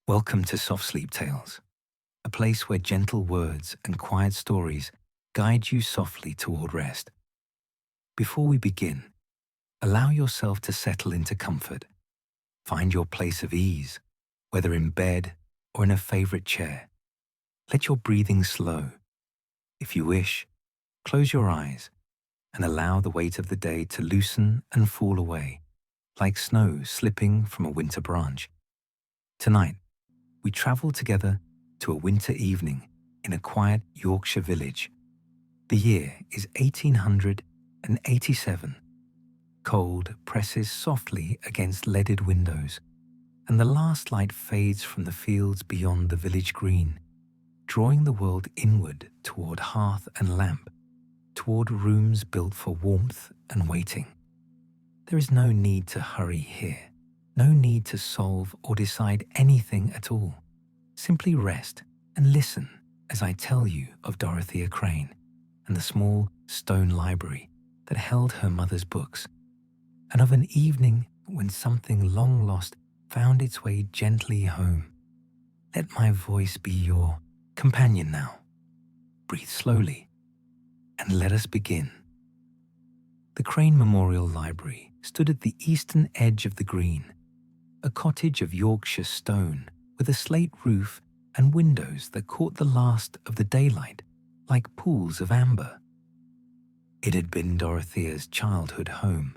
Welcome to Soft Sleep Tales, a place where gentle words and quiet stories guide you softly toward rest. Before we begin, allow yourself to settle into comfort. Find your place of ease, whether in bed or in a favorite chair. Let your breathing slow. If you wish, close your eyes and allow the weight of the day to loosen and fall away, like snow slipping from a winter branch. Tonight, we travel together to a winter evening in a quiet Yorkshire village. The year is 1887. Cold presses softly against leaded windows, and the last light fades from the fields beyond the village green, drawing the world inward toward hearth and lamp, toward rooms built for warmth and waiting. There is no need to hurry here. No need to solve or decide anything at all. Simply rest and listen as I tell you of Dorothea Crane and the small stone library that held her mother's books, and of an evening when something long lost found its way gently home. Let my voice be your companion now. Breathe slowly and let us begin. The Crane Memorial Library stood at the eastern edge of the green, a cottage of Yorkshire stone with a slate roof and windows that caught the last of the daylight like pools of amber. It had been Dorothea's childhood home,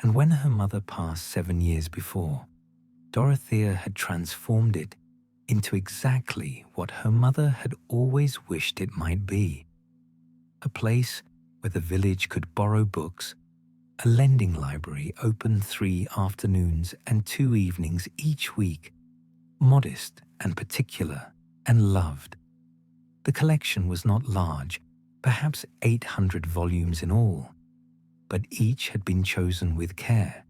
and when her mother passed 7 years before, Dorothea had transformed it into exactly what her mother had always wished it might be: a place where the village could borrow books, a lending library open 3 afternoons and 2 evenings each week, modest and particular and loved. The collection was not large, perhaps 800 volumes in all, but each had been chosen with care,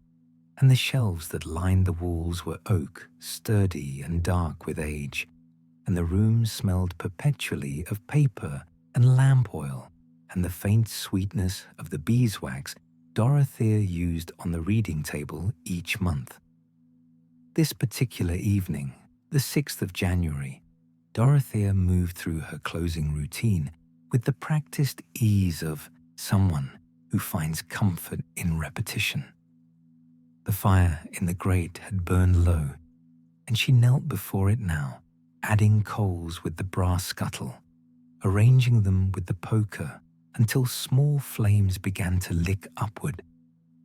and the shelves that lined the walls were oak, sturdy and dark with age, and the rooms smelled perpetually of paper and lamp oil and the faint sweetness of the beeswax Dorothea used on the reading table each month. This particular evening, the 6th of January, Dorothea moved through her closing routine with the practiced ease of someone who finds comfort in repetition. The fire in the grate had burned low, and she knelt before it now, adding coals with the brass scuttle, arranging them with the poker until small flames began to lick upward,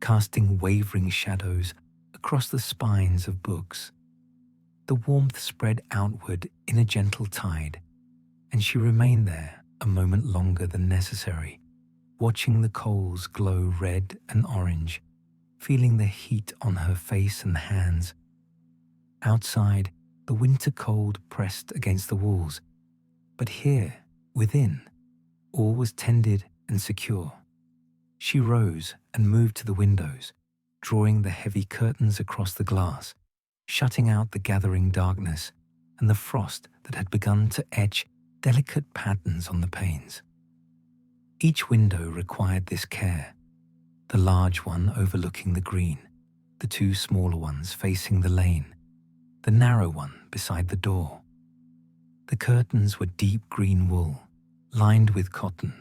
casting wavering shadows across the spines of books. The warmth spread outward in a gentle tide, and she remained there a moment longer than necessary, watching the coals glow red and orange, feeling the heat on her face and hands. Outside, the winter cold pressed against the walls, but here, within, all was tended and secure. She rose and moved to the windows, drawing the heavy curtains across the glass, shutting out the gathering darkness and the frost that had begun to etch delicate patterns on the panes. Each window required this care, the large one overlooking the green, the 2 smaller ones facing the lane, the narrow one beside the door. The curtains were deep green wool, lined with cotton,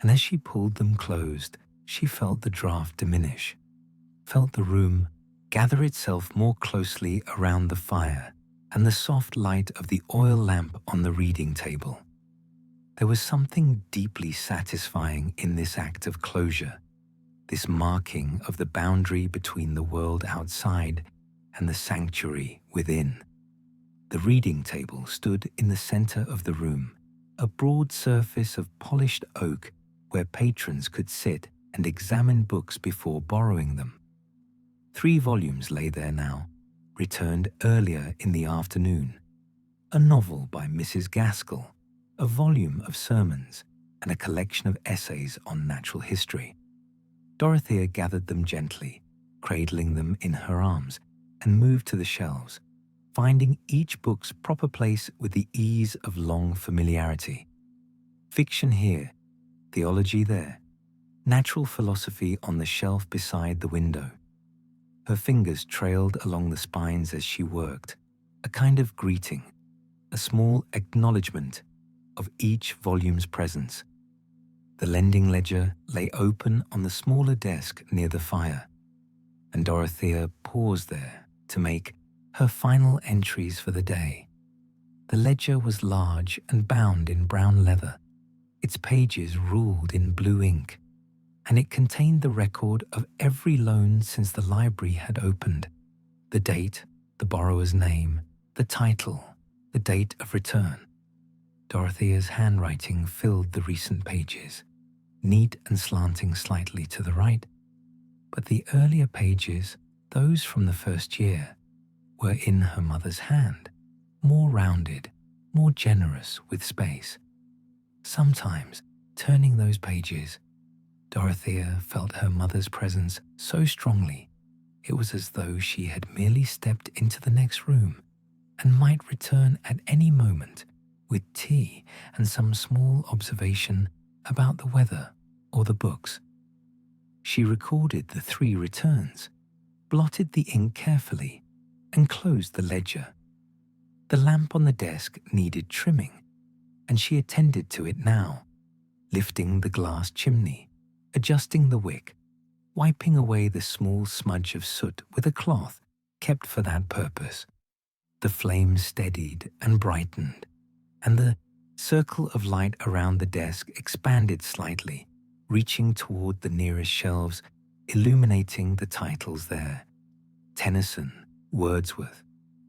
and as she pulled them closed, she felt the draft diminish, felt the room gather itself more closely around the fire and the soft light of the oil lamp on the reading table. There was something deeply satisfying in this act of closure, this marking of the boundary between the world outside and the sanctuary within. The reading table stood in the center of the room, a broad surface of polished oak where patrons could sit and examine books before borrowing them. 3 volumes lay there now, returned earlier in the afternoon: a novel by Mrs. Gaskell, a volume of sermons, and a collection of essays on natural history. Dorothea gathered them gently, cradling them in her arms, and moved to the shelves, finding each book's proper place with the ease of long familiarity. Fiction here, theology there, natural philosophy on the shelf beside the window. Her fingers trailed along the spines as she worked, a kind of greeting, a small acknowledgement of each volume's presence. The lending ledger lay open on the smaller desk near the fire, and Dorothea paused there to make her final entries for the day. The ledger was large and bound in brown leather, its pages ruled in blue ink, and it contained the record of every loan since the library had opened: the date, the borrower's name, the title, the date of return. Dorothea's handwriting filled the recent pages, neat and slanting slightly to the right, but the earlier pages, those from the first year, were in her mother's hand, more rounded, more generous with space. Sometimes, turning those pages, Dorothea felt her mother's presence so strongly it was as though she had merely stepped into the next room and might return at any moment with tea and some small observation about the weather or the books. She recorded the 3 returns, blotted the ink carefully, and closed the ledger. The lamp on the desk needed trimming, and she attended to it now, lifting the glass chimney, adjusting the wick, wiping away the small smudge of soot with a cloth kept for that purpose. The flame steadied and brightened, and the circle of light around the desk expanded slightly, reaching toward the nearest shelves, illuminating the titles there: Tennyson, Wordsworth,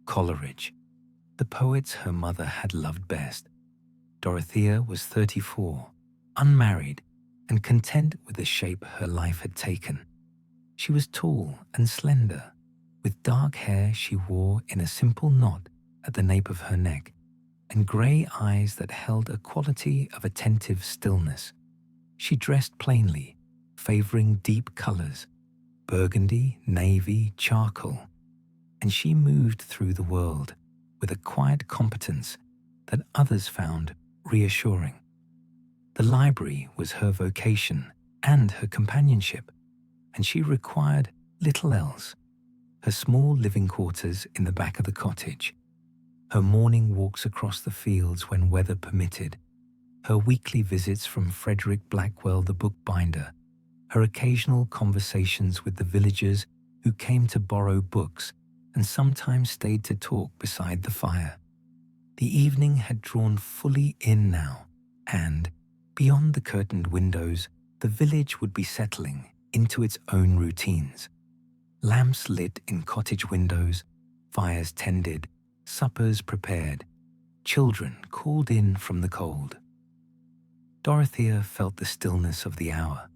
Coleridge, the poets her mother had loved best. Dorothea was 34, unmarried, and content with the shape her life had taken. She was tall and slender, with dark hair she wore in a simple knot at the nape of her neck, and grey eyes that held a quality of attentive stillness. She dressed plainly, favouring deep colours, burgundy, navy, charcoal, and she moved through the world with a quiet competence that others found reassuring. The library was her vocation and her companionship, and she required little else. Her small living quarters in the back of the cottage, her morning walks across the fields when weather permitted, her weekly visits from Frederick Blackwell the bookbinder, her occasional conversations with the villagers who came to borrow books and sometimes stayed to talk beside the fire. The evening had drawn fully in now, and, beyond the curtained windows, the village would be settling into its own routines. Lamps lit in cottage windows, fires tended, suppers prepared, children called in from the cold. Dorothea felt the stillness of the hour,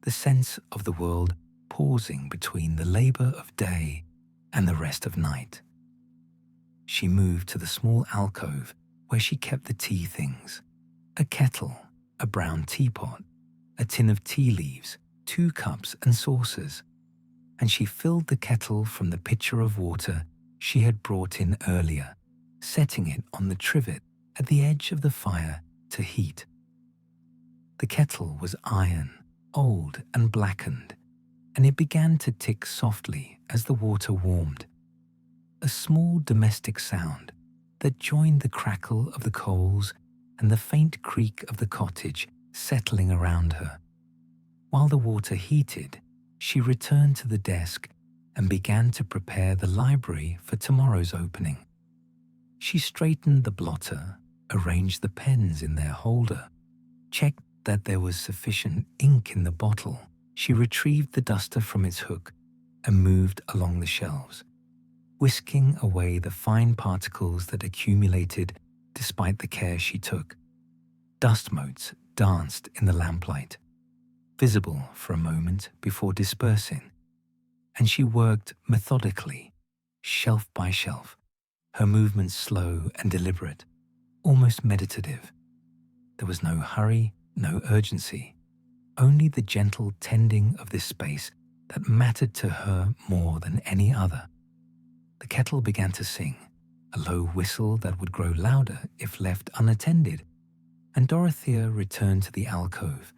the sense of the world pausing between the labour of day and the rest of night. She moved to the small alcove where she kept the tea things: a kettle, a brown teapot, a tin of tea leaves, 2 cups and saucers, and she filled the kettle from the pitcher of water she had brought in earlier, setting it on the trivet at the edge of the fire to heat. The kettle was iron, old and blackened, and it began to tick softly as the water warmed. A small domestic sound that joined the crackle of the coals and the faint creak of the cottage settling around her. While the water heated, she returned to the desk and began to prepare the library for tomorrow's opening. She straightened the blotter, arranged the pens in their holder, checked that there was sufficient ink in the bottle. She retrieved the duster from its hook and moved along the shelves, whisking away the fine particles that accumulated despite the care she took. Dust motes danced in the lamplight, visible for a moment before dispersing, and she worked methodically, shelf by shelf, her movements slow and deliberate, almost meditative. There was no hurry, no urgency, only the gentle tending of this space that mattered to her more than any other. The kettle began to sing, a low whistle that would grow louder if left unattended, and Dorothea returned to the alcove,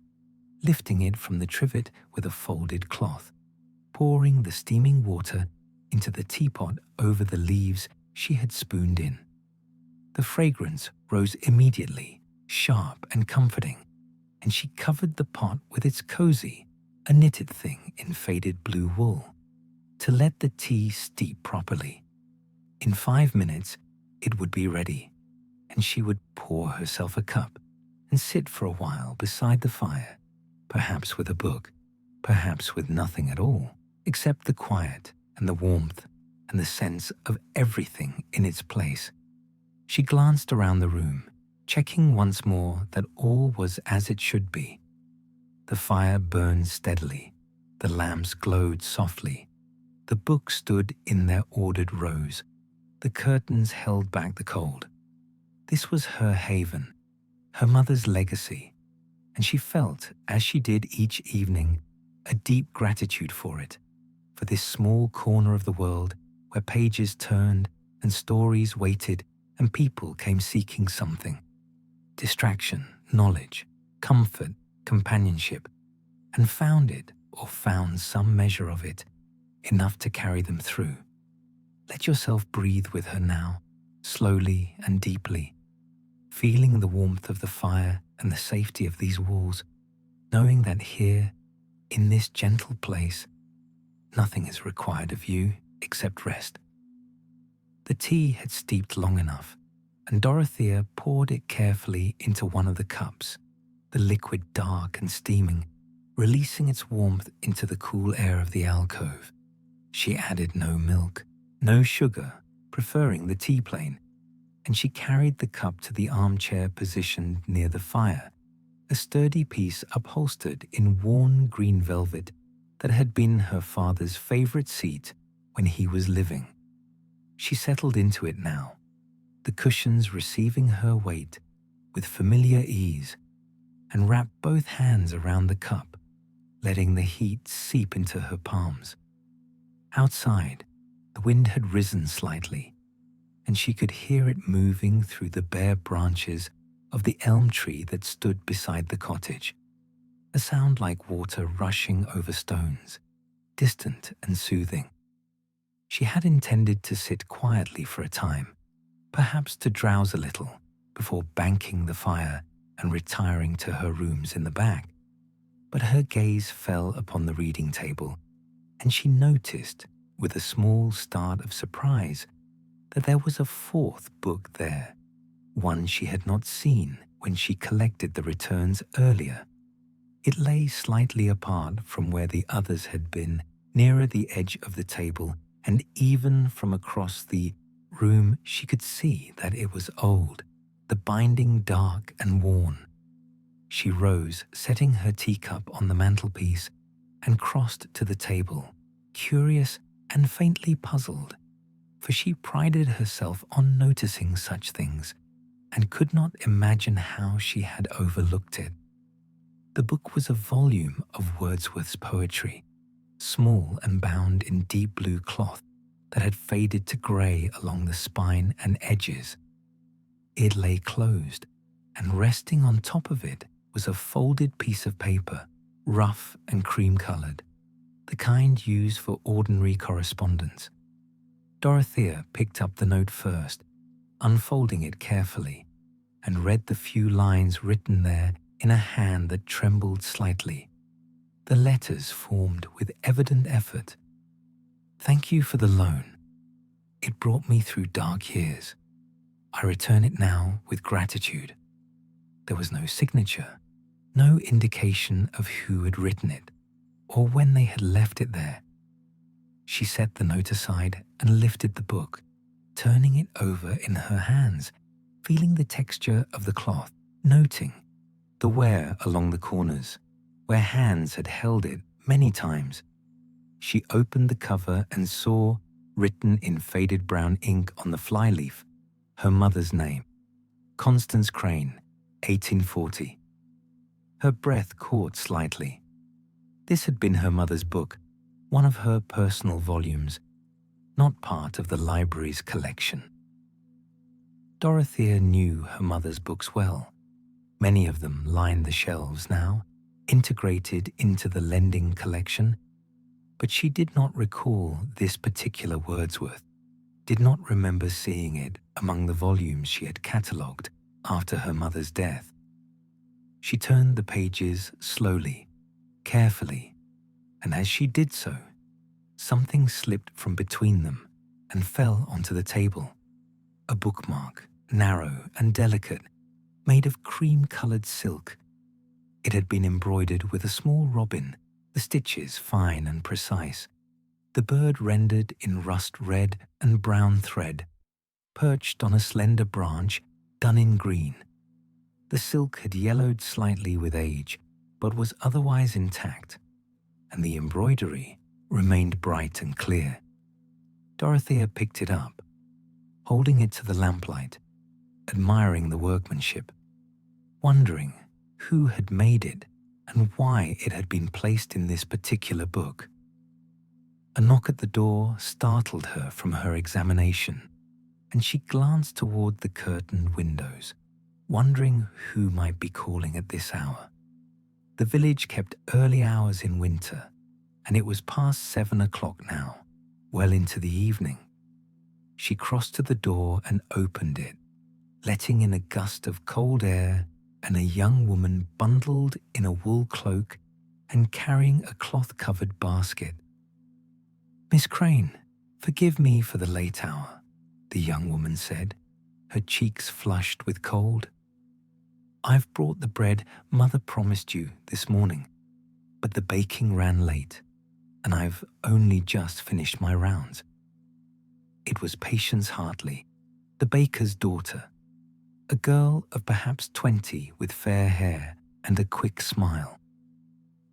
lifting it from the trivet with a folded cloth, pouring the steaming water into the teapot over the leaves she had spooned in. The fragrance rose immediately, sharp and comforting, and she covered the pot with its cozy, a knitted thing in faded blue wool, to let the tea steep properly. In 5 minutes, it would be ready, and she would pour herself a cup and sit for a while beside the fire, perhaps with a book, perhaps with nothing at all, except the quiet and the warmth and the sense of everything in its place. She glanced around the room, checking once more that all was as it should be. The fire burned steadily, the lamps glowed softly, the books stood in their ordered rows, the curtains held back the cold. This was her haven, her mother's legacy, and she felt, as she did each evening, a deep gratitude for it, for this small corner of the world where pages turned and stories waited and people came seeking something. Distraction, knowledge, comfort, companionship, and found it, or found some measure of it, enough to carry them through. Let yourself breathe with her now, slowly and deeply, feeling the warmth of the fire and the safety of these walls, knowing that here, in this gentle place, nothing is required of you except rest. The tea had steeped long enough, and Dorothea poured it carefully into one of the cups, the liquid dark and steaming, releasing its warmth into the cool air of the alcove. She added no milk, no sugar, preferring the tea plain, and she carried the cup to the armchair positioned near the fire, a sturdy piece upholstered in worn green velvet that had been her father's favorite seat when he was living. She settled into it now, the cushions receiving her weight with familiar ease, and wrapped both hands around the cup, letting the heat seep into her palms. Outside, the wind had risen slightly, and she could hear it moving through the bare branches of the elm tree that stood beside the cottage, a sound like water rushing over stones, distant and soothing. She had intended to sit quietly for a time, perhaps to drowse a little, before banking the fire and retiring to her rooms in the back. But her gaze fell upon the reading table, and she noticed, with a small start of surprise, that there was a fourth book there, one she had not seen when she collected the returns earlier. It lay slightly apart from where the others had been, nearer the edge of the table, and even from across the room she could see that it was old, the binding dark and worn. She rose, setting her teacup on the mantelpiece, and crossed to the table, curious and faintly puzzled, for she prided herself on noticing such things, and could not imagine how she had overlooked it. The book was a volume of Wordsworth's poetry, small and bound in deep blue cloth that had faded to grey along the spine and edges. It lay closed, and resting on top of it was a folded piece of paper, rough and cream-coloured, the kind used for ordinary correspondence. Dorothea picked up the note first, unfolding it carefully, and read the few lines written there in a hand that trembled slightly. The letters formed with evident effort. "Thank you for the loan. It brought me through dark years. I return it now with gratitude." There was no signature, no indication of who had written it, or when they had left it there. She set the note aside and lifted the book, turning it over in her hands, feeling the texture of the cloth, noting the wear along the corners, where hands had held it many times. She opened the cover and saw, written in faded brown ink on the flyleaf, her mother's name, Constance Crane, 1840. Her breath caught slightly. This had been her mother's book, one of her personal volumes, not part of the library's collection. Dorothea knew her mother's books well. Many of them lined the shelves now, integrated into the lending collection, but she did not recall this particular Wordsworth. did not remember seeing it among the volumes she had catalogued after her mother's death. She turned the pages slowly, carefully, and as she did so, something slipped from between them and fell onto the table. A bookmark, narrow and delicate, made of cream-coloured silk. It had been embroidered with a small robin, the stitches fine and precise, the bird rendered in rust red and brown thread, perched on a slender branch done in green. The silk had yellowed slightly with age, but was otherwise intact, and the embroidery remained bright and clear. Dorothea picked it up, holding it to the lamplight, admiring the workmanship, wondering who had made it and why it had been placed in this particular book. A knock at the door startled her from her examination, and she glanced toward the curtained windows, wondering who might be calling at this hour. The village kept early hours in winter, and it was past 7 o'clock now, well into the evening. She crossed to the door and opened it, letting in a gust of cold air and a young woman bundled in a wool cloak and carrying a cloth-covered basket. "Miss Crane, forgive me for the late hour," the young woman said, her cheeks flushed with cold. "I've brought the bread Mother promised you this morning, but the baking ran late, and I've only just finished my rounds." It was Patience Hartley, the baker's daughter, a girl of perhaps 20 with fair hair and a quick smile.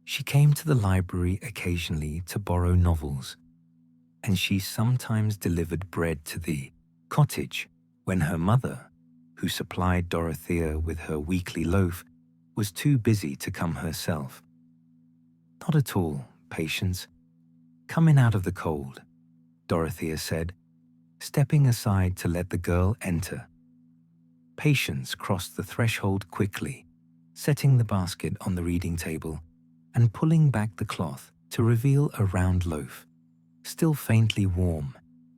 She came to the library occasionally to borrow novels, and she sometimes delivered bread to the cottage when her mother, who supplied Dorothea with her weekly loaf, was too busy to come herself. "Not at all, Patience. Come in out of the cold," Dorothea said, stepping aside to let the girl enter. Patience crossed the threshold quickly, setting the basket on the reading table and pulling back the cloth to reveal a round loaf, still faintly warm,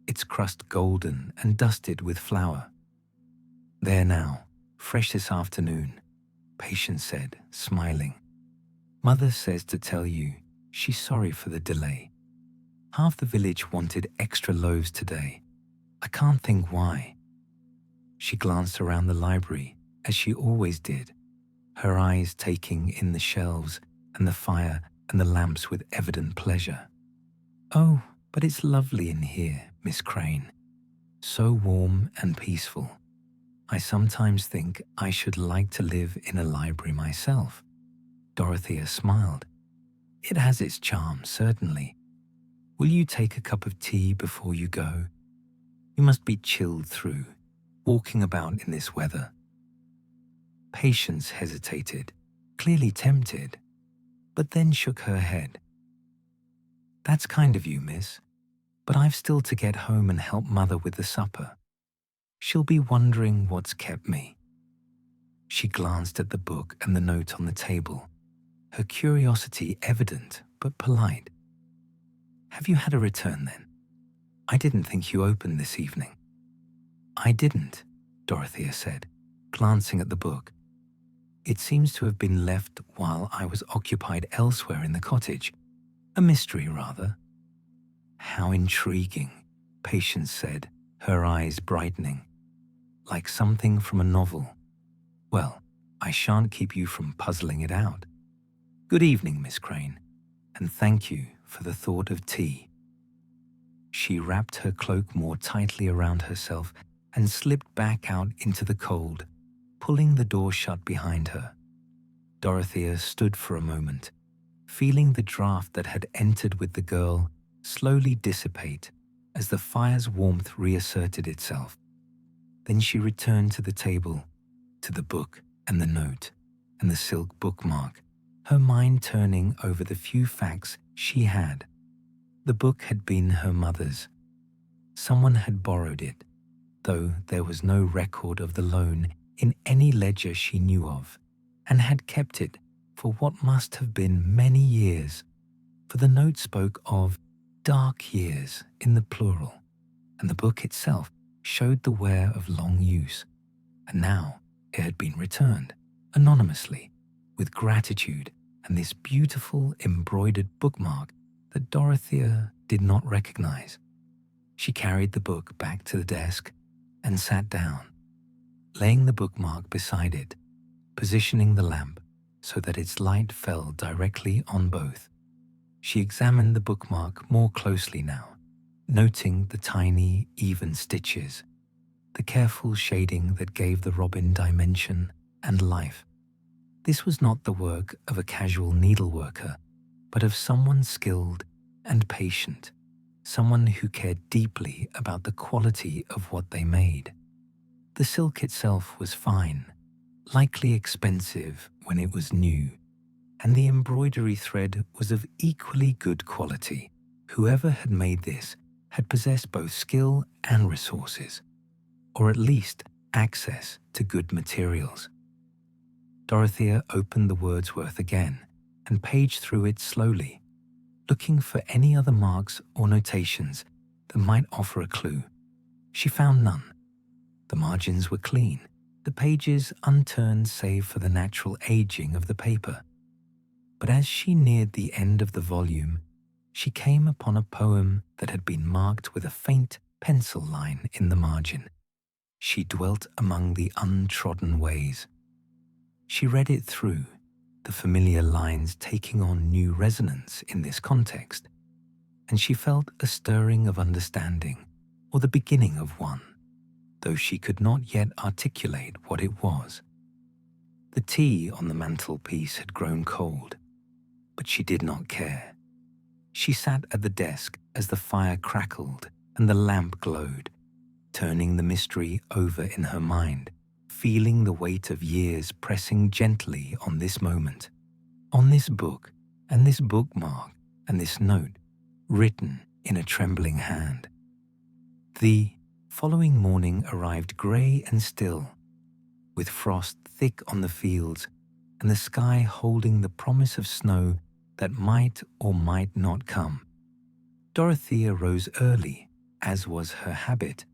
its crust golden and dusted with flour. "There now, fresh this afternoon," Patience said, smiling. "Mother says to tell you she's sorry for the delay. Half the village wanted extra loaves today. I can't think why." She glanced around the library, as she always did, her eyes taking in the shelves and the fire and the lamps with evident pleasure. "Oh, but it's lovely in here, Miss Crane. So warm and peaceful. I sometimes think I should like to live in a library myself." Dorothea smiled. "It has its charm, certainly. Will you take a cup of tea before you go? You must be chilled through, walking about in this weather." Patience hesitated, clearly tempted, but then shook her head. "That's kind of you, miss, but I've still to get home and help Mother with the supper. She'll be wondering what's kept me." She glanced at the book and the note on the table, her curiosity evident but polite. "Have you had a return then? I didn't think you opened this evening." "I didn't," Dorothea said, glancing at the book. "It seems to have been left while I was occupied elsewhere in the cottage. A mystery, rather." "How intriguing," Patience said, her eyes brightening. "Like something from a novel. Well, I shan't keep you from puzzling it out. Good evening, Miss Crane, and thank you for the thought of tea." She wrapped her cloak more tightly around herself and slipped back out into the cold, pulling the door shut behind her. Dorothea stood for a moment, feeling the draft that had entered with the girl slowly dissipate as the fire's warmth reasserted itself. Then she returned to the table, to the book and the note and the silk bookmark, her mind turning over the few facts she had. The book had been her mother's. Someone had borrowed it, though there was no record of the loan in any ledger she knew of, and had kept it for what must have been many years, for the note spoke of dark years in the plural, and the book itself showed the wear of long use, and now it had been returned, anonymously, with gratitude and this beautiful embroidered bookmark that Dorothea did not recognize. She carried the book back to the desk and sat down, laying the bookmark beside it, positioning the lamp so that its light fell directly on both. She examined the bookmark more closely now, noting the tiny, even stitches, the careful shading that gave the robin dimension and life. This was not the work of a casual needleworker, but of someone skilled and patient, someone who cared deeply about the quality of what they made. The silk itself was fine, likely expensive when it was new, and the embroidery thread was of equally good quality. Whoever had made this had possessed both skill and resources, or at least access to good materials. Dorothea opened the Wordsworth again and paged through it slowly, looking for any other marks or notations that might offer a clue. She found none. The margins were clean, the pages unturned save for the natural aging of the paper. But as she neared the end of the volume, she came upon a poem that had been marked with a faint pencil line in the margin. She dwelt among the untrodden ways. She read it through, the familiar lines taking on new resonance in this context, and she felt a stirring of understanding, or the beginning of one, though she could not yet articulate what it was. The tea on the mantelpiece had grown cold, but she did not care. She sat at the desk as the fire crackled and the lamp glowed, turning the mystery over in her mind, feeling the weight of years pressing gently on this moment, on this book and this bookmark and this note, written in a trembling hand. The following morning arrived grey and still, with frost thick on the fields and the sky holding the promise of snow that might or might not come. Dorothea rose early, as was her habit,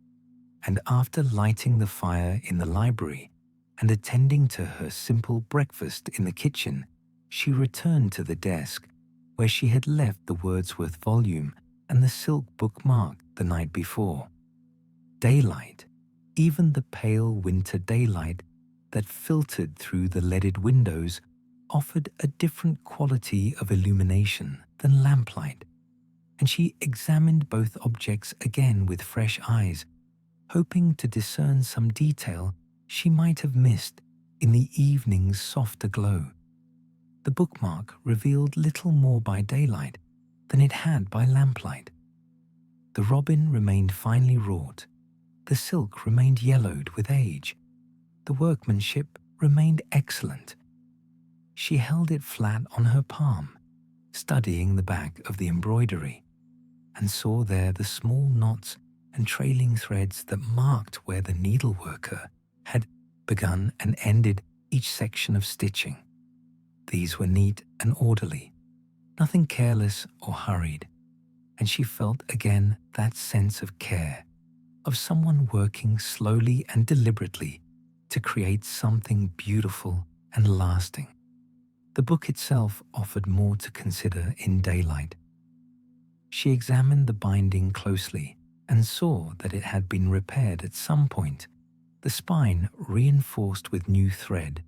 and after lighting the fire in the library and attending to her simple breakfast in the kitchen, she returned to the desk where she had left the Wordsworth volume and the silk bookmark the night before. Daylight, even the pale winter daylight that filtered through the leaded windows, offered a different quality of illumination than lamplight, and she examined both objects again with fresh eyes, hoping to discern some detail she might have missed in the evening's softer glow. The bookmark revealed little more by daylight than it had by lamplight. The robin remained finely wrought, the silk remained yellowed with age, the workmanship remained excellent. She held it flat on her palm, studying the back of the embroidery, and saw there the small knots and trailing threads that marked where the needleworker had begun and ended each section of stitching. These were neat and orderly, nothing careless or hurried, and she felt again that sense of care, of someone working slowly and deliberately to create something beautiful and lasting. The book itself offered more to consider in daylight. She examined the binding closely and saw that it had been repaired at some point, the spine reinforced with new thread,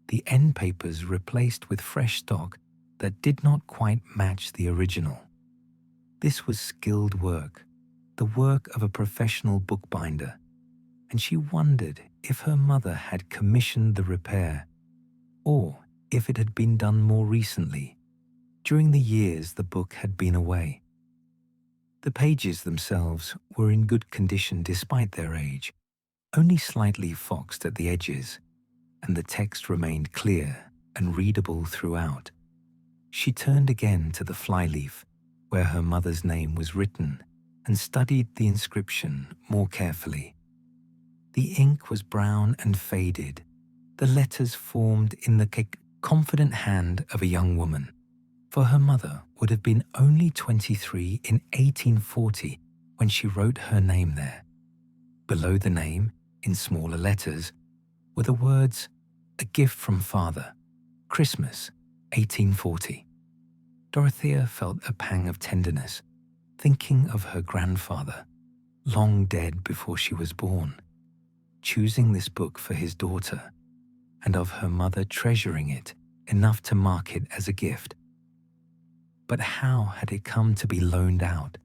the end papers replaced with fresh stock that did not quite match the original. This was skilled work, the work of a professional bookbinder, and she wondered if her mother had commissioned the repair, or if it had been done more recently, during the years the book had been away. The pages themselves were in good condition despite their age, only slightly foxed at the edges, and the text remained clear and readable throughout. She turned again to the flyleaf, where her mother's name was written, and studied the inscription more carefully. The ink was brown and faded, the letters formed in the confident hand of a young woman, for her mother would have been only 23 in 1840 when she wrote her name there. Below the name, in smaller letters, were the words, "A gift from father, Christmas, 1840. Dorothea felt a pang of tenderness, thinking of her grandfather, long dead before she was born, choosing this book for his daughter, and of her mother treasuring it enough to mark it as a gift. But how had it come to be loaned out,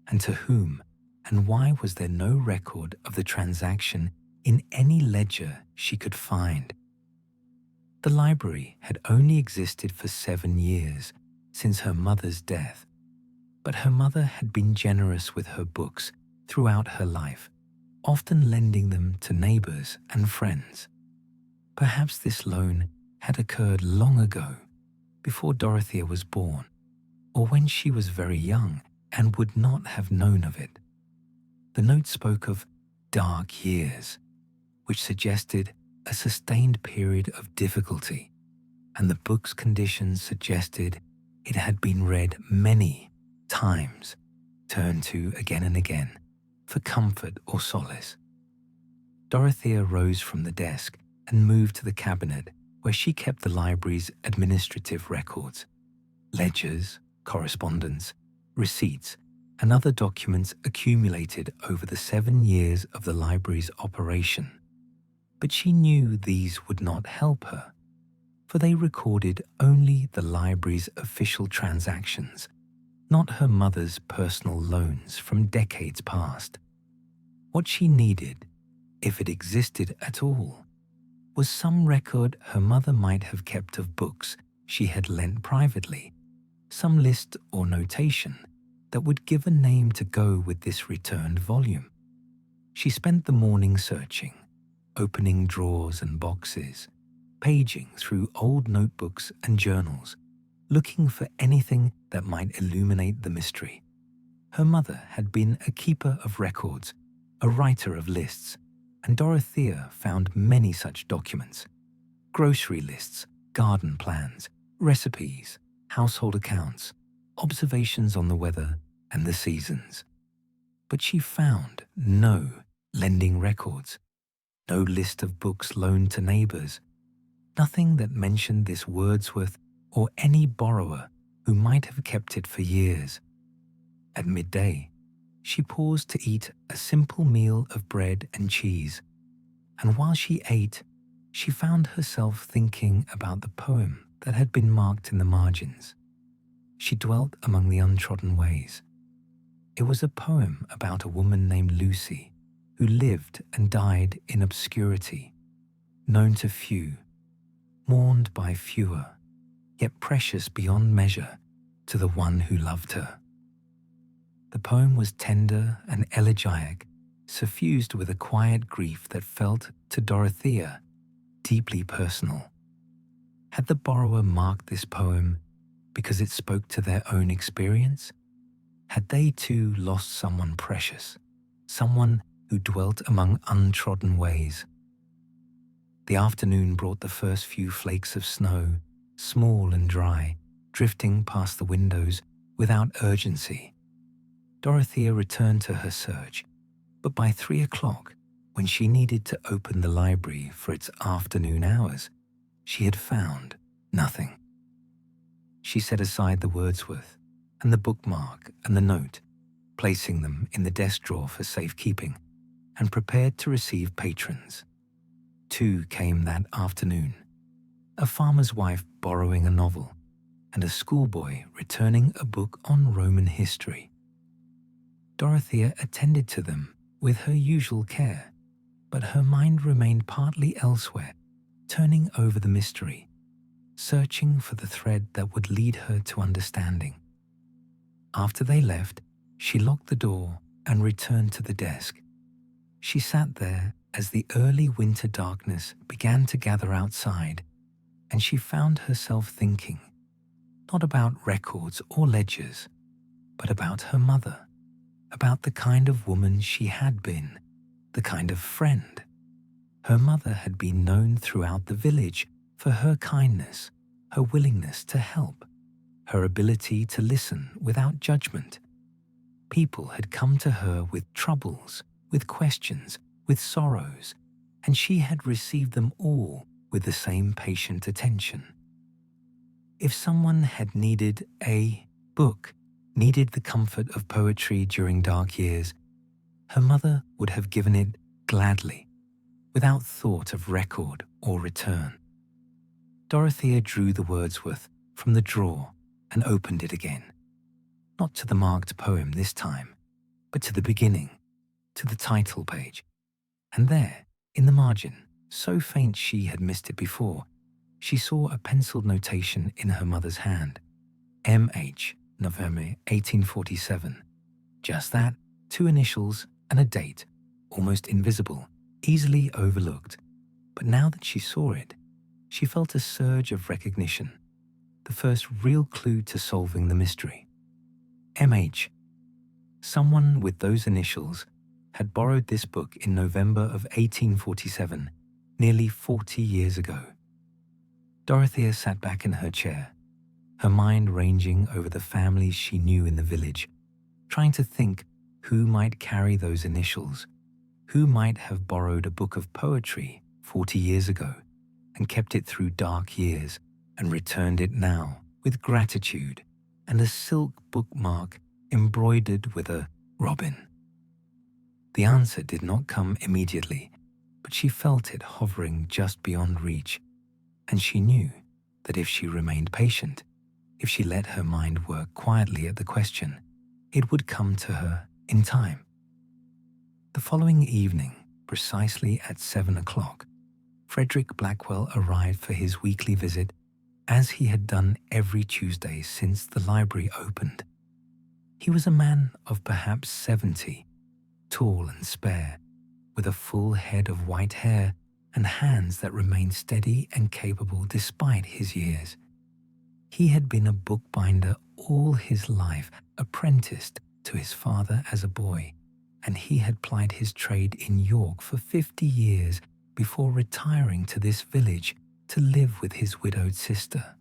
and to whom, and why was there no record of the transaction in any ledger she could find? The library had only existed for 7 years since her mother's death, but her mother had been generous with her books throughout her life, often lending them to neighbors and friends. Perhaps this loan had occurred long ago, before Dorothea was born, or when she was very young and would not have known of it. The note spoke of dark years, which suggested a sustained period of difficulty, and the book's conditions suggested it had been read many times, turned to again and again, for comfort or solace. Dorothea rose from the desk and moved to the cabinet where she kept the library's administrative records, ledgers, correspondence, receipts, and other documents accumulated over the 7 years of the library's operation. But she knew these would not help her, for they recorded only the library's official transactions, not her mother's personal loans from decades past. What she needed, if it existed at all, was some record her mother might have kept of books she had lent privately, some list or notation that would give a name to go with this returned volume. She spent the morning searching, opening drawers and boxes, paging through old notebooks and journals, looking for anything that might illuminate the mystery. Her mother had been a keeper of records, a writer of lists, and Dorothea found many such documents: grocery lists, garden plans, recipes, household accounts, observations on the weather and the seasons. But she found no lending records, no list of books loaned to neighbors, nothing that mentioned this Wordsworth or any borrower who might have kept it for years. At midday, she paused to eat a simple meal of bread and cheese, and while she ate, she found herself thinking about the poem that had been marked in the margins. She dwelt among the untrodden ways. It was a poem about a woman named Lucy who lived and died in obscurity, known to few, mourned by fewer, yet precious beyond measure to the one who loved her. The poem was tender and elegiac, suffused with a quiet grief that felt, to Dorothea, deeply personal. Had the borrower marked this poem because it spoke to their own experience? Had they too lost someone precious, someone who dwelt among untrodden ways? The afternoon brought the first few flakes of snow, small and dry, drifting past the windows without urgency. Dorothea returned to her search, but by 3 o'clock, when she needed to open the library for its afternoon hours, she had found nothing. She set aside the Wordsworth and the bookmark and the note, placing them in the desk drawer for safekeeping, and prepared to receive patrons. 2 came that afternoon: a farmer's wife borrowing a novel, and a schoolboy returning a book on Roman history. Dorothea attended to them with her usual care, but her mind remained partly elsewhere, turning over the mystery, searching for the thread that would lead her to understanding. After they left, she locked the door and returned to the desk. She sat there as the early winter darkness began to gather outside, and she found herself thinking, not about records or ledgers, but about her mother, about the kind of woman she had been, the kind of friend. Her mother had been known throughout the village for her kindness, her willingness to help, her ability to listen without judgment. People had come to her with troubles, with questions, with sorrows, and she had received them all with the same patient attention. If someone had needed a book, needed the comfort of poetry during dark years, her mother would have given it gladly, without thought of record or return. Dorothea drew the Wordsworth from the drawer and opened it again. Not to the marked poem this time, but to the beginning, to the title page. And there, in the margin, so faint she had missed it before, she saw a penciled notation in her mother's hand. M.H., November 1847. Just that, 2 initials and a date, almost invisible, easily overlooked. But now that she saw it, she felt a surge of recognition, the first real clue to solving the mystery. M.H. Someone with those initials had borrowed this book in November of 1847, nearly 40 years ago. Dorothea sat back in her chair, her mind ranging over the families she knew in the village, trying to think who might carry those initials, who might have borrowed a book of poetry 40 years ago and kept it through dark years and returned it now with gratitude and a silk bookmark embroidered with a robin. The answer did not come immediately, but she felt it hovering just beyond reach, and she knew that if she remained patient, if she let her mind work quietly at the question, it would come to her in time. The following evening, precisely at 7 o'clock, Frederick Blackwell arrived for his weekly visit, as he had done every Tuesday since the library opened. He was a man of perhaps 70, tall and spare, with a full head of white hair and hands that remained steady and capable despite his years. He had been a bookbinder all his life, apprenticed to his father as a boy, and he had plied his trade in York for 50 years before retiring to this village to live with his widowed sister.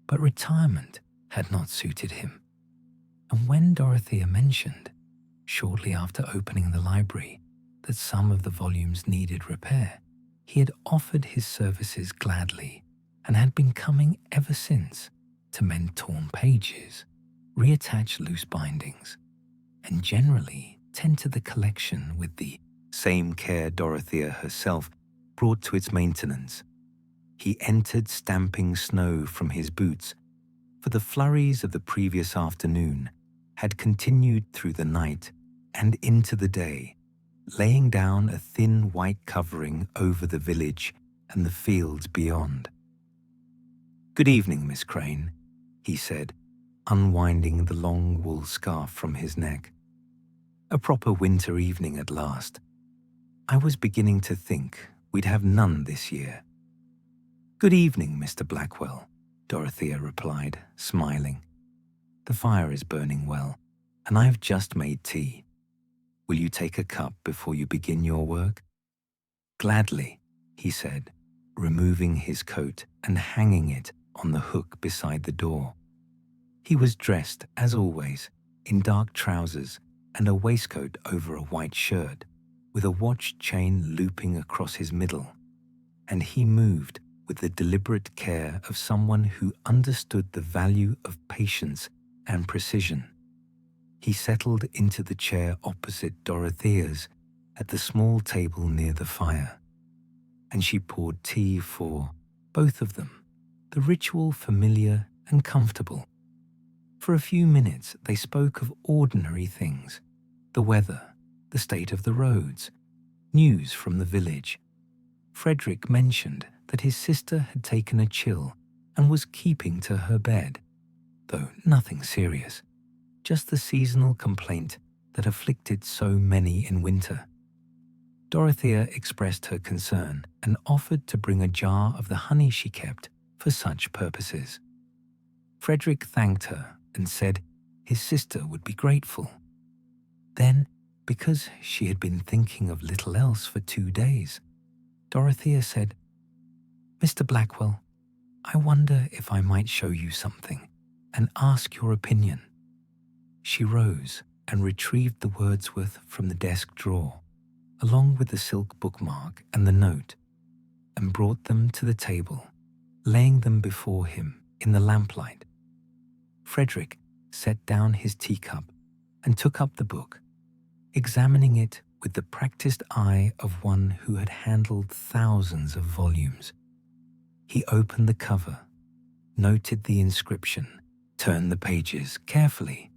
But retirement had not suited him, and when Dorothea mentioned, shortly after opening the library, that some of the volumes needed repair, he had offered his services gladly and had been coming ever since to mend torn pages, reattach loose bindings, and generally tend to the collection with the same care Dorothea herself brought to its maintenance. He entered stamping snow from his boots, for the flurries of the previous afternoon had continued through the night and into the day, laying down a thin white covering over the village and the fields beyond. "Good evening, Miss Crane," he said, unwinding the long wool scarf from his neck. "A proper winter evening at last. I was beginning to think we'd have none this year." "Good evening, Mr. Blackwell," Dorothea replied, smiling. "The fire is burning well, and I've just made tea. Will you take a cup before you begin your work?" "Gladly," he said, removing his coat and hanging it on the hook beside the door. He was dressed, as always, in dark trousers and a waistcoat over a white shirt, with a watch chain looping across his middle, and he moved with the deliberate care of someone who understood the value of patience and precision. He settled into the chair opposite Dorothea's at the small table near the fire, and she poured tea for both of them, the ritual familiar and comfortable. For a few minutes they spoke of ordinary things, the weather, the state of the roads, news from the village. Frederick mentioned that his sister had taken a chill and was keeping to her bed, though nothing serious, just the seasonal complaint that afflicted so many in winter. Dorothea expressed her concern and offered to bring a jar of the honey she kept for such purposes. Frederick thanked her and said his sister would be grateful. Then, because she had been thinking of little else for 2 days, Dorothea said, "Mr. Blackwell, I wonder if I might show you something and ask your opinion." She rose and retrieved the Wordsworth from the desk drawer, along with the silk bookmark and the note, and brought them to the table, laying them before him in the lamplight. Frederick set down his teacup and took up the book, examining it with the practiced eye of one who had handled thousands of volumes. He opened the cover, noted the inscription, turned the pages carefully,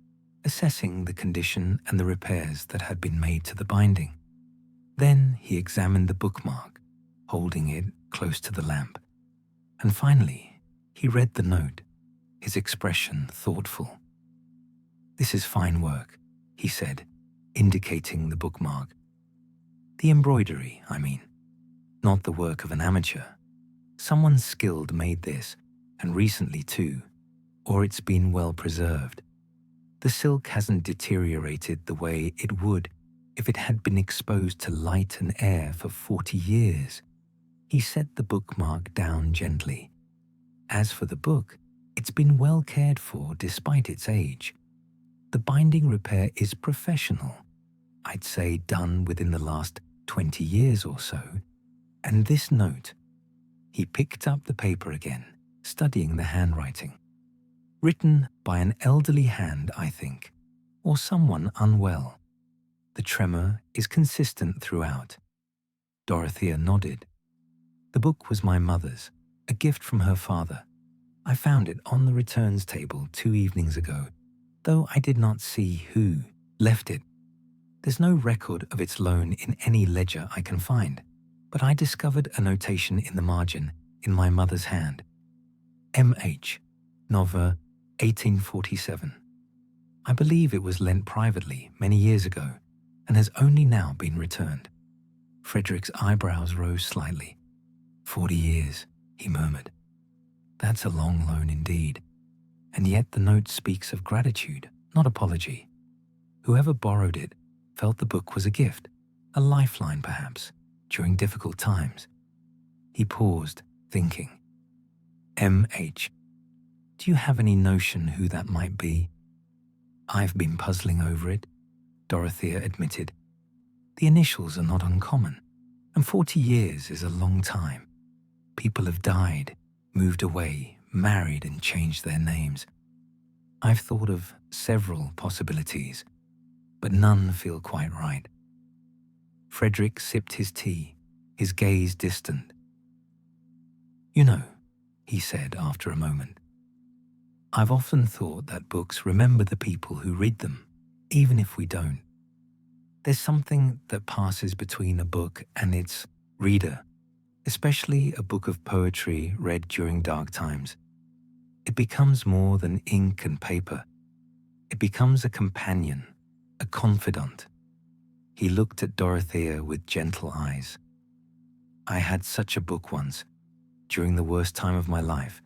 assessing the condition and the repairs that had been made to the binding. Then he examined the bookmark, holding it close to the lamp. And finally, he read the note, his expression thoughtful. "This is fine work," he said, indicating the bookmark. "The embroidery, I mean. Not the work of an amateur. Someone skilled made this, and recently too, or it's been well preserved. The silk hasn't deteriorated the way it would if it had been exposed to light and air for 40 years. He set the bookmark down gently. As for the book, it's been well cared for despite its age. The binding repair is professional, I'd say done within the last 20 years or so. And this note," he picked up the paper again, studying the handwriting. "Written by an elderly hand, I think, or someone unwell. The tremor is consistent throughout." Dorothea nodded. "The book was my mother's, a gift from her father. I found it on the returns table 2 evenings ago, though I did not see who left it. There's no record of its loan in any ledger I can find, but I discovered a notation in the margin in my mother's hand. M.H. Nova, 1847. I believe it was lent privately many years ago and has only now been returned." Frederick's eyebrows rose slightly. 40 years, he murmured. "That's a long loan indeed. And yet the note speaks of gratitude, not apology. Whoever borrowed it felt the book was a gift, a lifeline perhaps, during difficult times." He paused, thinking. "M.H. Do you have any notion who that might be?" "I've been puzzling over it," Dorothea admitted. "The initials are not uncommon, and 40 years is a long time. People have died, moved away, married, and changed their names. I've thought of several possibilities, but none feel quite right." Frederick sipped his tea, his gaze distant. "You know," he said after a moment, "I've often thought that books remember the people who read them, even if we don't. There's something that passes between a book and its reader, especially a book of poetry read during dark times. It becomes more than ink and paper. It becomes a companion, a confidant." He looked at Dorothea with gentle eyes. "I had such a book once, during the worst time of my life,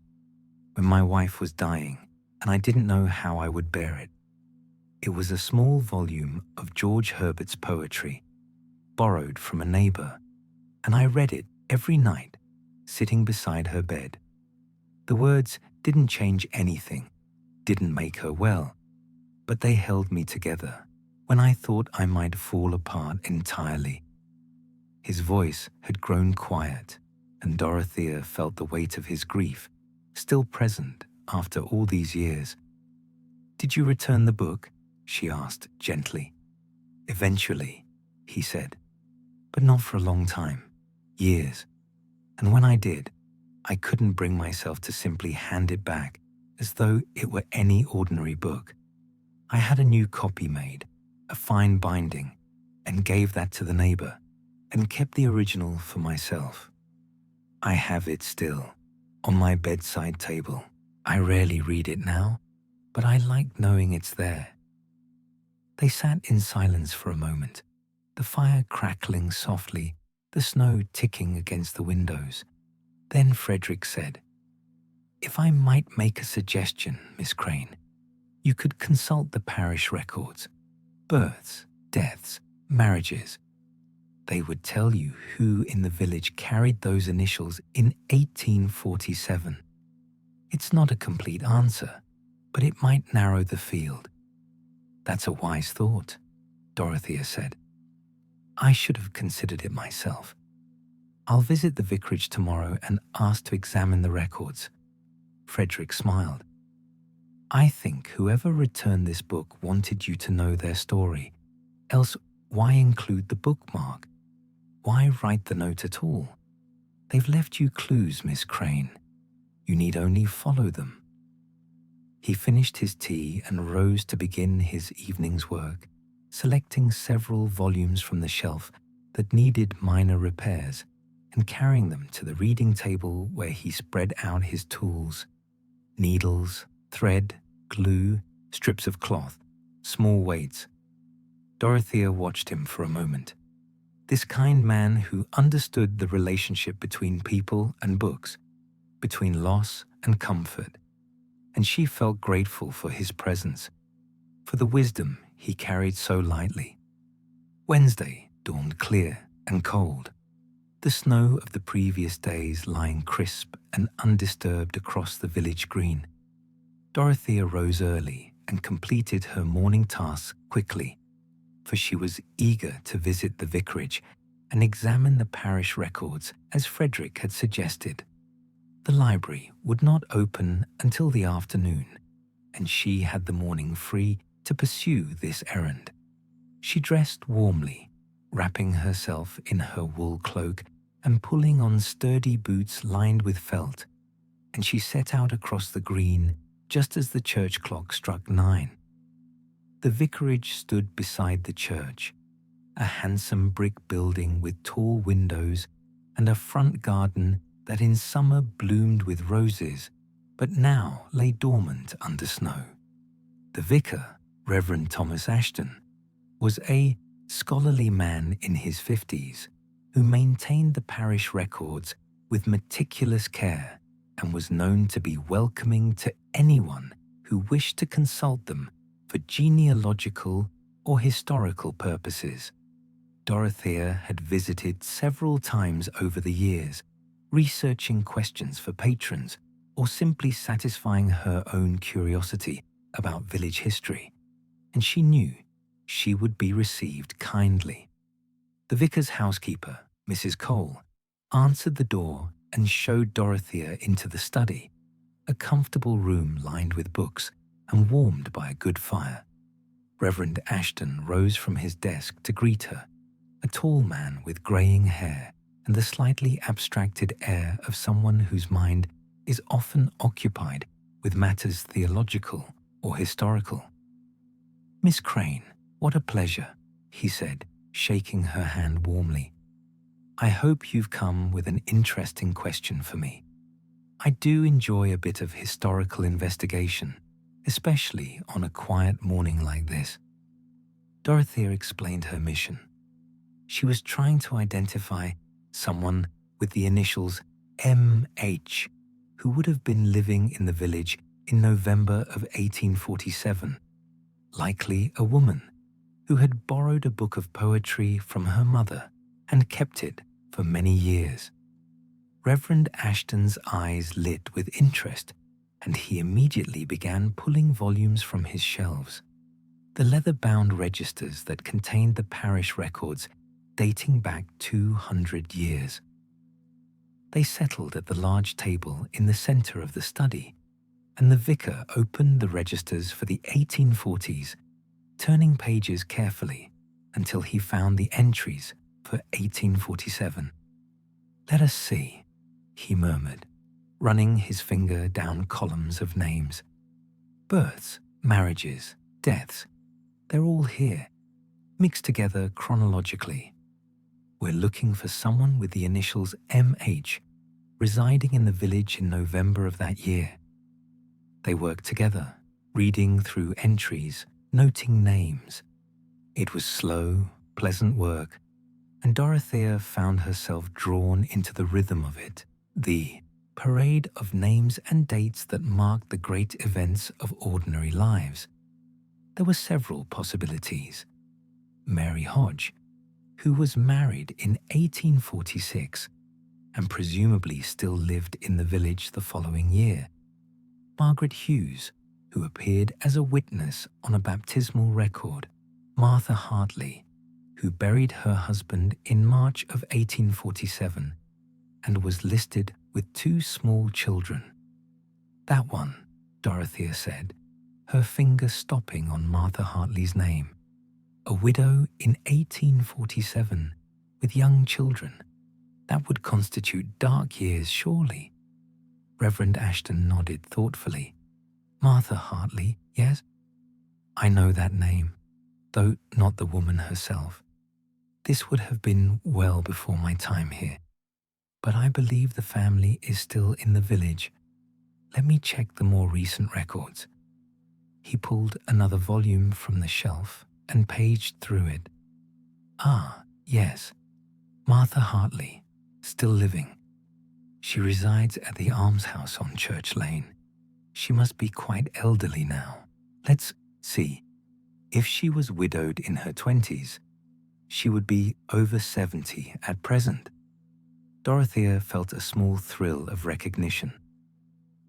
when my wife was dying, and I didn't know how I would bear it. It was a small volume of George Herbert's poetry, borrowed from a neighbor, and I read it every night, sitting beside her bed. The words didn't change anything, didn't make her well, but they held me together when I thought I might fall apart entirely." His voice had grown quiet, and Dorothea felt the weight of his grief, still present after all these years. "Did you return the book?" she asked gently. "Eventually," he said, "but not for a long time, years. And when I did, I couldn't bring myself to simply hand it back as though it were any ordinary book. I had a new copy made, a fine binding, and gave that to the neighbor, and kept the original for myself. I have it still, on my bedside table. I rarely read it now, but I like knowing it's there." They sat in silence for a moment, the fire crackling softly, the snow ticking against the windows. Then Frederick said, "If I might make a suggestion, Miss Crane, you could consult the parish records, births, deaths, marriages. They would tell you who in the village carried those initials in 1847. It's not a complete answer, but it might narrow the field. That's a wise thought, Dorothea said. I should have considered it myself. I'll visit the vicarage tomorrow and ask to examine the records. Frederick smiled. I think whoever returned this book wanted you to know their story. Else, why include the bookmark? Why write the note at all? They've left you clues, Miss Crane. You need only follow them. He finished his tea and rose to begin his evening's work, selecting several volumes from the shelf that needed minor repairs and carrying them to the reading table where he spread out his tools: needles, thread, glue, strips of cloth, small weights. Dorothea watched him for a moment. This kind man who understood the relationship between people and books, between loss and comfort, and she felt grateful for his presence, for the wisdom he carried so lightly. Wednesday dawned clear and cold, the snow of the previous days lying crisp and undisturbed across the village green. Dorothea rose early and completed her morning tasks quickly, for she was eager to visit the vicarage and examine the parish records as Frederick had suggested. The library would not open until the afternoon, and she had the morning free to pursue this errand. She dressed warmly, wrapping herself in her wool cloak and pulling on sturdy boots lined with felt, and she set out across the green just as the church clock struck 9. The vicarage stood beside the church, a handsome brick building with tall windows and a front garden that in summer bloomed with roses, but now lay dormant under snow. The vicar, Reverend Thomas Ashton, was a scholarly man in his 50s who maintained the parish records with meticulous care and was known to be welcoming to anyone who wished to consult them for genealogical or historical purposes. Dorothea had visited several times over the years, researching questions for patrons or simply satisfying her own curiosity about village history, and she knew she would be received kindly. The vicar's housekeeper, Mrs. Cole, answered the door and showed Dorothea into the study, a comfortable room lined with books and warmed by a good fire. Reverend Ashton rose from his desk to greet her, a tall man with greying hair and the slightly abstracted air of someone whose mind is often occupied with matters theological or historical. Miss Crane, what a pleasure, he said, shaking her hand warmly. I hope you've come with an interesting question for me. I do enjoy a bit of historical investigation, especially on a quiet morning like this. Dorothea explained her mission. She was trying to identify someone with the initials M.H., who would have been living in the village in November of 1847, likely a woman who had borrowed a book of poetry from her mother and kept it for many years. Reverend Ashton's eyes lit with interest, and he immediately began pulling volumes from his shelves. The leather-bound registers that contained the parish records dating back 200 years. They settled at the large table in the center of the study, and the vicar opened the registers for the 1840s, turning pages carefully until he found the entries for 1847. Let us see, he murmured, running his finger down columns of names. Births, marriages, deaths, they're all here, mixed together chronologically. We're looking for someone with the initials M.H. residing in the village in November of that year. They worked together, reading through entries, noting names. It was slow, pleasant work, and Dorothea found herself drawn into the rhythm of it, the parade of names and dates that marked the great events of ordinary lives. There were several possibilities. Mary Hodge, who was married in 1846 and presumably still lived in the village the following year. Margaret Hughes, who appeared as a witness on a baptismal record, Martha Hartley, who buried her husband in March of 1847 and was listed with 2 small children. That one, Dorothea said, her finger stopping on Martha Hartley's name. A widow in 1847 with young children. That would constitute dark years, surely. Reverend Ashton nodded thoughtfully. Martha Hartley, yes? I know that name, though not the woman herself. This would have been well before my time here. But I believe the family is still in the village. Let me check the more recent records. He pulled another volume from the shelf and paged through it. Ah, yes. Martha Hartley, still living. She resides at the almshouse on Church Lane. She must be quite elderly now. Let's see. If she was widowed in her 20s, she would be over 70 at present. Dorothea felt a small thrill of recognition.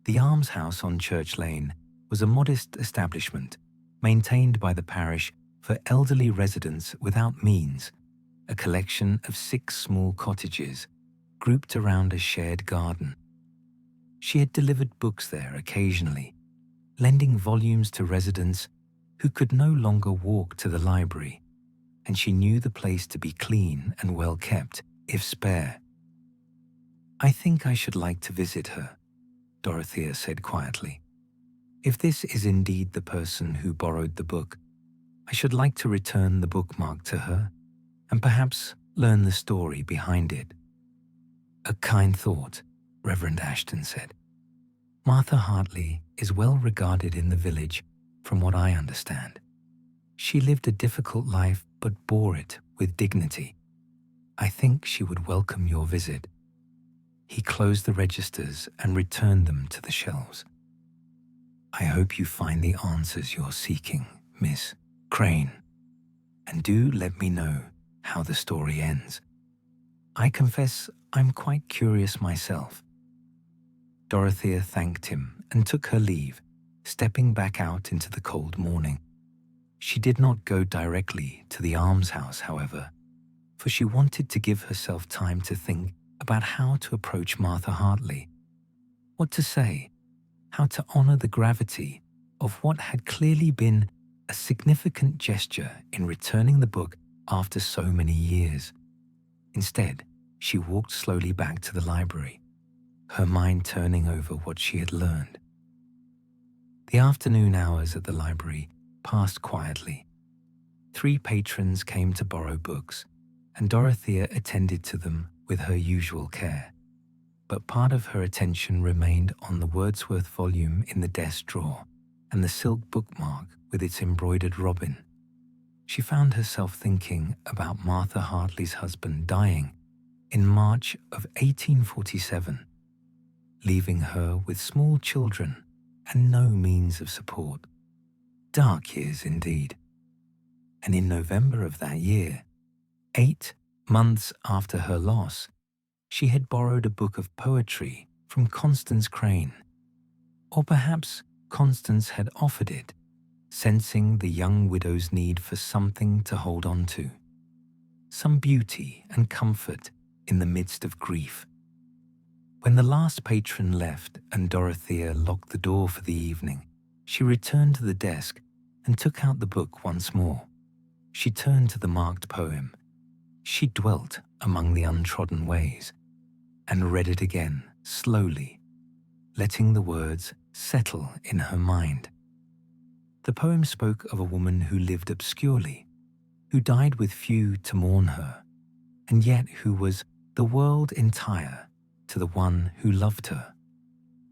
The almshouse on Church Lane was a modest establishment maintained by the parish for elderly residents without means, a collection of 6 small cottages grouped around a shared garden. She had delivered books there occasionally, lending volumes to residents who could no longer walk to the library, and she knew the place to be clean and well kept, if spare. I think I should like to visit her, Dorothea said quietly. If this is indeed the person who borrowed the book, I should like to return the bookmark to her and perhaps learn the story behind it. A kind thought, Reverend Ashton said. Martha Hartley is well regarded in the village, from what I understand. She lived a difficult life but bore it with dignity. I think she would welcome your visit. He closed the registers and returned them to the shelves. I hope you find the answers you're seeking, Miss Crane, and do let me know how the story ends. I confess I'm quite curious myself. Dorothea thanked him and took her leave, stepping back out into the cold morning. She did not go directly to the almshouse, however, for she wanted to give herself time to think about how to approach Martha Hartley, what to say, how to honor the gravity of what had clearly been a significant gesture in returning the book after so many years. Instead, she walked slowly back to the library, her mind turning over what she had learned. The afternoon hours at the library passed quietly. 3 patrons came to borrow books, and Dorothea attended to them with her usual care. But part of her attention remained on the Wordsworth volume in the desk drawer and the silk bookmark with its embroidered robin. She found herself thinking about Martha Hartley's husband dying in March of 1847, leaving her with small children and no means of support. Dark years indeed. And in November of that year, 8 months after her loss, she had borrowed a book of poetry from Constance Crane. Or perhaps Constance had offered it, sensing the young widow's need for something to hold on to, some beauty and comfort in the midst of grief. When the last patron left and Dorothea locked the door for the evening, she returned to the desk and took out the book once more. She turned to the marked poem. She dwelt among the untrodden ways, and read it again, slowly, letting the words settle in her mind. The poem spoke of a woman who lived obscurely, who died with few to mourn her, and yet who was the world entire to the one who loved her.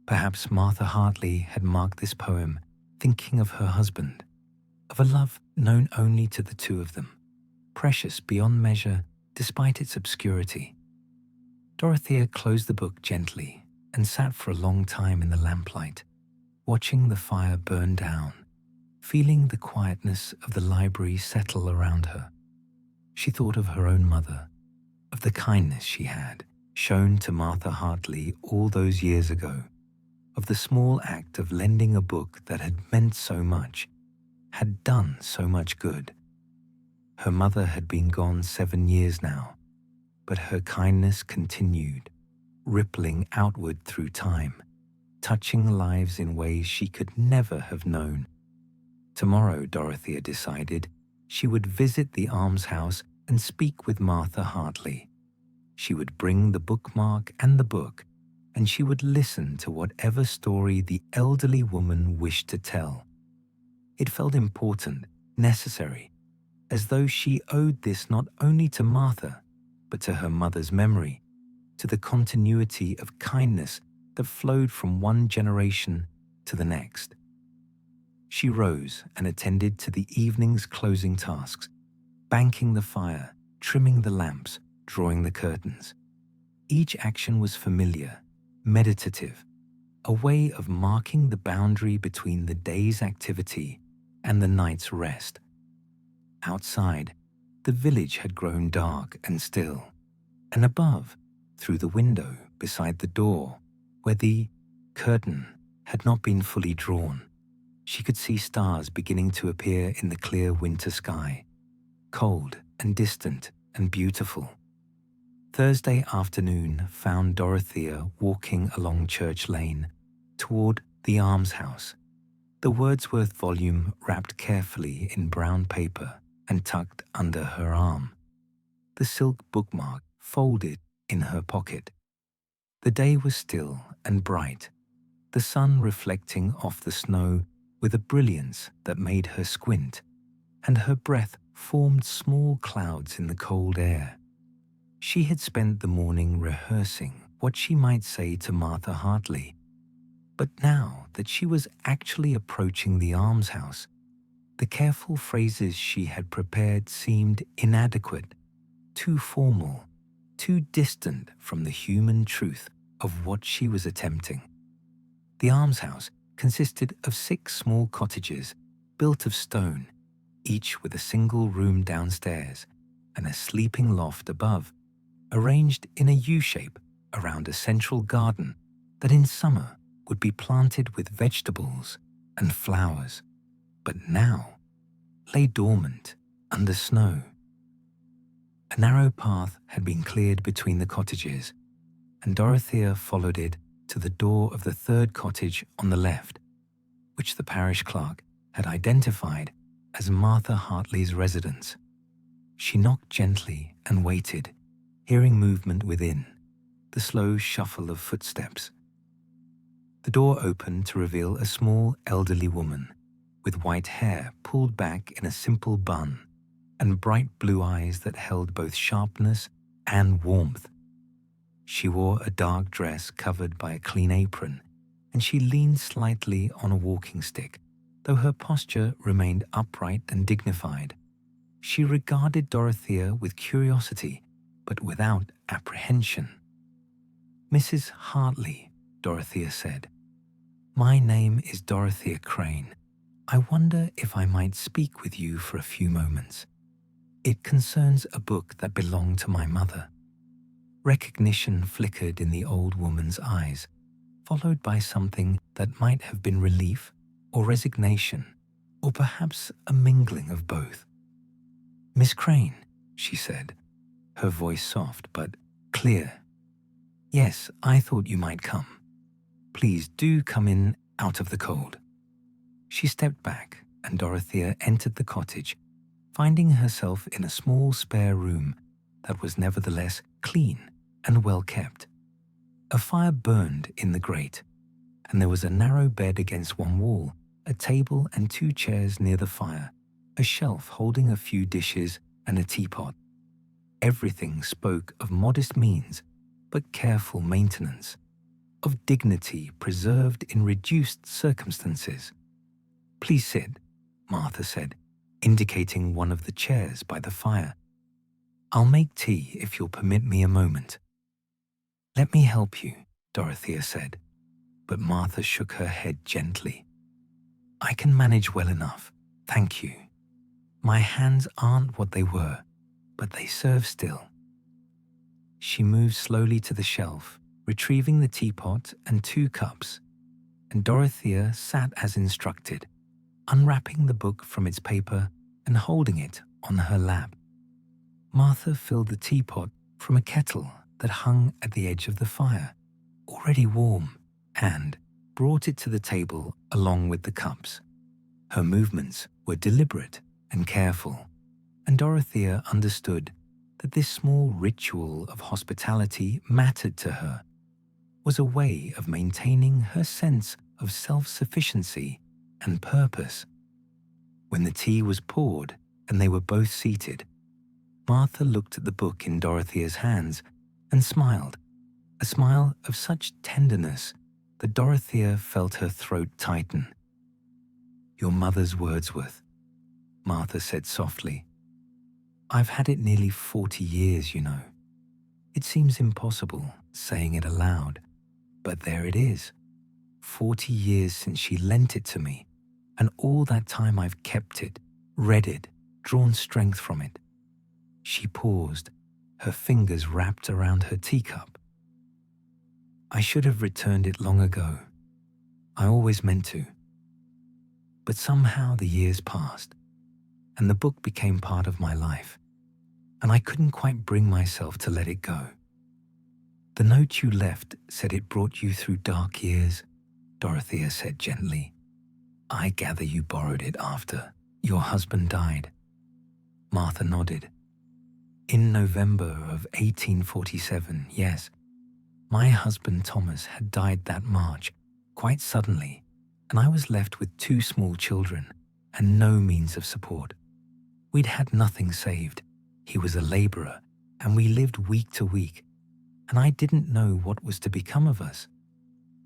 Perhaps Martha Hartley had marked this poem thinking of her husband, of a love known only to the 2 of them, precious beyond measure despite its obscurity. Dorothea closed the book gently and sat for a long time in the lamplight, watching the fire burn down, feeling the quietness of the library settle around her. She thought of her own mother, of the kindness she had shown to Martha Hartley all those years ago, of the small act of lending a book that had meant so much, had done so much good. Her mother had been gone 7 years now, but her kindness continued, rippling outward through time, touching lives in ways she could never have known. Tomorrow, Dorothea decided, she would visit the almshouse and speak with Martha Hartley. She would bring the bookmark and the book, and she would listen to whatever story the elderly woman wished to tell. It felt important, necessary, as though she owed this not only to Martha, but to her mother's memory, to the continuity of kindness that flowed from one generation to the next. She rose and attended to the evening's closing tasks, banking the fire, trimming the lamps, drawing the curtains. Each action was familiar, meditative, a way of marking the boundary between the day's activity and the night's rest. Outside, the village had grown dark and still, and above, through the window beside the door, where the curtain had not been fully drawn, she could see stars beginning to appear in the clear winter sky, cold and distant and beautiful. Thursday afternoon found Dorothea walking along Church Lane toward the almshouse, the Wordsworth volume wrapped carefully in brown paper and tucked under her arm, the silk bookmark folded in her pocket. The day was still and bright, the sun reflecting off the snow with a brilliance that made her squint, and her breath formed small clouds in the cold air. She had spent the morning rehearsing what she might say to Martha Hartley, but now that she was actually approaching the almshouse, the careful phrases she had prepared seemed inadequate, too formal, too distant from the human truth of what she was attempting. The almshouse consisted of 6 small cottages built of stone, each with a single room downstairs and a sleeping loft above, arranged in a U-shape around a central garden that in summer would be planted with vegetables and flowers, but now lay dormant under snow. A narrow path had been cleared between the cottages, and Dorothea followed it to the door of the 3rd cottage on the left, which the parish clerk had identified as Martha Hartley's residence. She knocked gently and waited, hearing movement within, the slow shuffle of footsteps. The door opened to reveal a small elderly woman with white hair pulled back in a simple bun and bright blue eyes that held both sharpness and warmth. She wore a dark dress covered by a clean apron, and she leaned slightly on a walking stick, though her posture remained upright and dignified. She regarded Dorothea with curiosity, but without apprehension. "Mrs. Hartley," Dorothea said, "my name is Dorothea Crane. I wonder if I might speak with you for a few moments. It concerns a book that belonged to my mother." Recognition flickered in the old woman's eyes, followed by something that might have been relief or resignation, or perhaps a mingling of both. "Miss Crane," she said, her voice soft but clear. "Yes, I thought you might come. Please do come in out of the cold." She stepped back, and Dorothea entered the cottage, finding herself in a small spare room that was nevertheless clean and well kept. A fire burned in the grate, and there was a narrow bed against one wall, a table and 2 chairs near the fire, a shelf holding a few dishes and a teapot. Everything spoke of modest means, but careful maintenance, of dignity preserved in reduced circumstances. "Please sit," Martha said, indicating one of the chairs by the fire. "I'll make tea if you'll permit me a moment." "Let me help you," Dorothea said, but Martha shook her head gently. "I can manage well enough, thank you. My hands aren't what they were, but they serve still." She moved slowly to the shelf, retrieving the teapot and 2 cups. and Dorothea sat as instructed, unwrapping the book from its paper and holding it on her lap. Martha filled the teapot from a kettle that hung at the edge of the fire, already warm, and brought it to the table along with the cups. Her movements were deliberate and careful, and Dorothea understood that this small ritual of hospitality mattered to her, was a way of maintaining her sense of self-sufficiency and purpose. When the tea was poured and they were both seated, Martha looked at the book in Dorothea's hands and smiled, a smile of such tenderness that Dorothea felt her throat tighten. "Your mother's Wordsworth," Martha said softly. "I've had it nearly 40 years, you know. It seems impossible saying it aloud, but there it is. 40 years since she lent it to me, and all that time I've kept it, read it, drawn strength from it." She paused, her fingers wrapped around her teacup. "I should have returned it long ago. I always meant to. But somehow the years passed, and the book became part of my life, and I couldn't quite bring myself to let it go. The note you left said it brought you through dark years," Dorothea said gently. "I gather you borrowed it after your husband died." Martha nodded. "In November of 1847, yes. My husband Thomas had died that March, quite suddenly, and I was left with 2 small children and no means of support. We'd had nothing saved. He was a labourer, and we lived week to week, and I didn't know what was to become of us.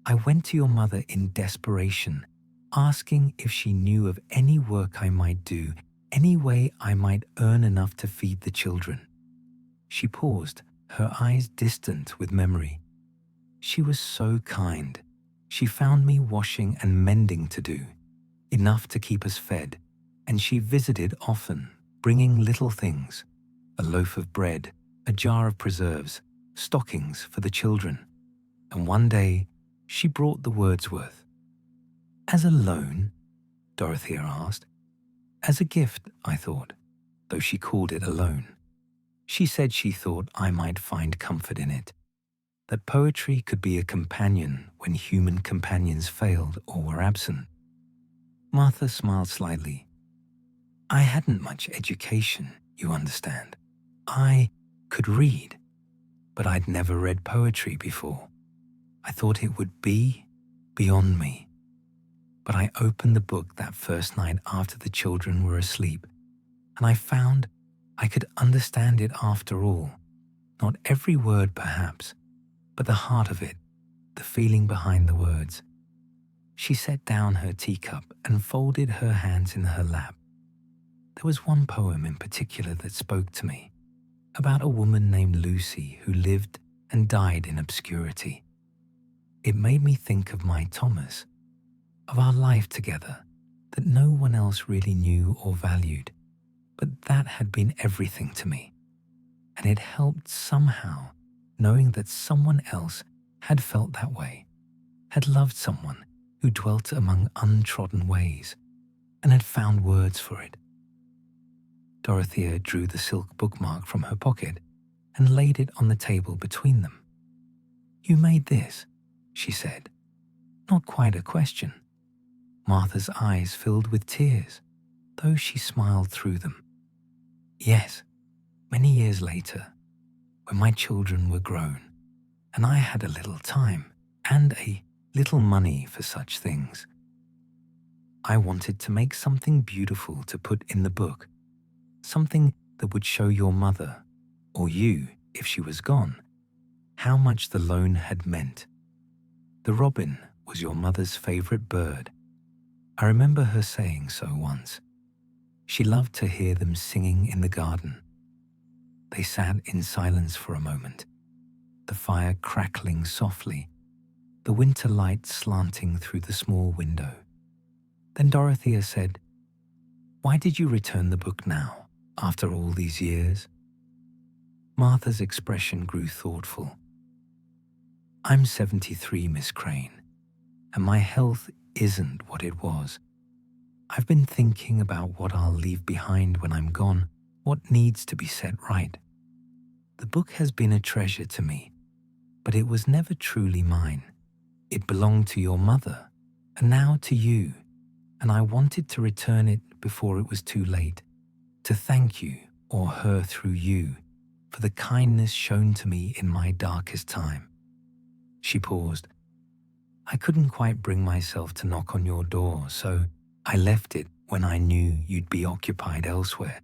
I went to your mother in desperation, asking if she knew of any work I might do, any way I might earn enough to feed the children." She paused, her eyes distant with memory. "She was so kind. She found me washing and mending to do, enough to keep us fed, and she visited often, bringing little things, a loaf of bread, a jar of preserves, stockings for the children, and one day she brought the Wordsworth." "As a loan?" Dorothea asked. "As a gift, I thought, though she called it a loan. She said she thought I might find comfort in it, that poetry could be a companion when human companions failed or were absent." Martha smiled slightly. "I hadn't much education, you understand. I could read, but I'd never read poetry before. I thought it would be beyond me. But I opened the book that first night after the children were asleep, and I found I could understand it after all. Not every word, perhaps, but the heart of it, the feeling behind the words." She set down her teacup and folded her hands in her lap. "There was one poem in particular that spoke to me, about a woman named Lucy who lived and died in obscurity. It made me think of my Thomas, of our life together that no one else really knew or valued, but that had been everything to me. And it helped somehow knowing that someone else had felt that way, had loved someone who dwelt among untrodden ways, and had found words for it." Dorothea drew the silk bookmark from her pocket and laid it on the table between them. "You made this," she said. Not quite a question. Martha's eyes filled with tears, though she smiled through them. "Yes, many years later, when my children were grown, and I had a little time and a little money for such things, I wanted to make something beautiful to put in the book, something that would show your mother, or you if she was gone, how much the loan had meant. The robin was your mother's favorite bird. I remember her saying so once. She loved to hear them singing in the garden." They sat in silence for a moment, the fire crackling softly, the winter light slanting through the small window. Then Dorothea said, "Why did you return the book now, after all these years?" Martha's expression grew thoughtful. "I'm 73, Miss Crane, and my health isn't what it was. I've been thinking about what I'll leave behind when I'm gone, what needs to be set right. The book has been a treasure to me, but it was never truly mine. It belonged to your mother, and now to you, and I wanted to return it before it was too late, to thank you, or her through you, for the kindness shown to me in my darkest time. She paused. I couldn't quite bring myself to knock on your door, so I left it when I knew you'd be occupied elsewhere.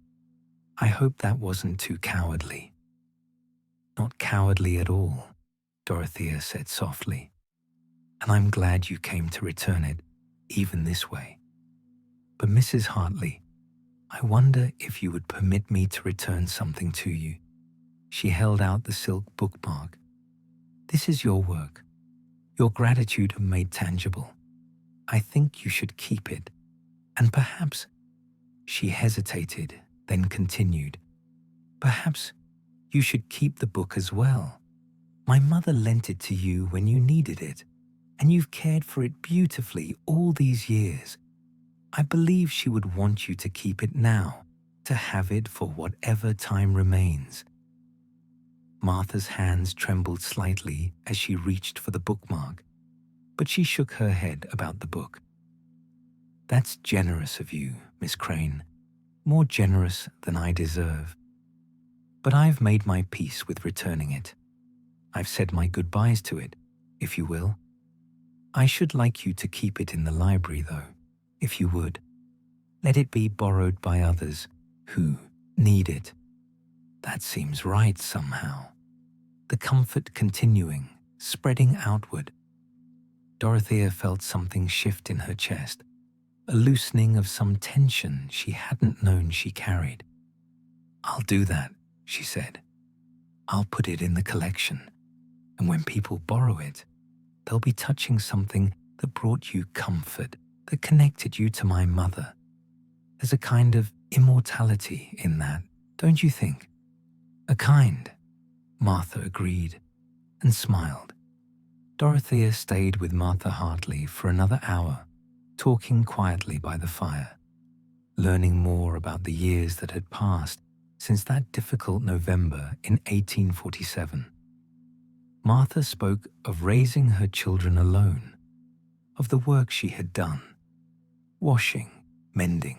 I hope that wasn't too cowardly. Not cowardly at all, Dorothea said softly, and I'm glad you came to return it, even this way. But Mrs. Hartley, I wonder if you would permit me to return something to you. She held out the silk bookmark. This is your work, your gratitude made tangible. I think you should keep it, and perhaps, she hesitated, then continued, perhaps you should keep the book as well. My mother lent it to you when you needed it, and you've cared for it beautifully all these years. I believe she would want you to keep it now, to have it for whatever time remains. Martha's hands trembled slightly as she reached for the bookmark, but she shook her head about the book. That's generous of you, Miss Crane, more generous than I deserve. But I've made my peace with returning it. I've said my goodbyes to it, if you will. I should like you to keep it in the library, though, if you would. Let it be borrowed by others who need it. That seems right somehow. The comfort continuing, spreading outward. Dorothea felt something shift in her chest, a loosening of some tension she hadn't known she carried. I'll do that, she said. I'll put it in the collection, and when people borrow it, they'll be touching something that brought you comfort, that connected you to my mother. There's a kind of immortality in that, don't you think? A kind, Martha agreed and smiled. Dorothea stayed with Martha Hartley for another hour, talking quietly by the fire, learning more about the years that had passed since that difficult November in 1847. Martha spoke of raising her children alone, of the work she had done, washing, mending,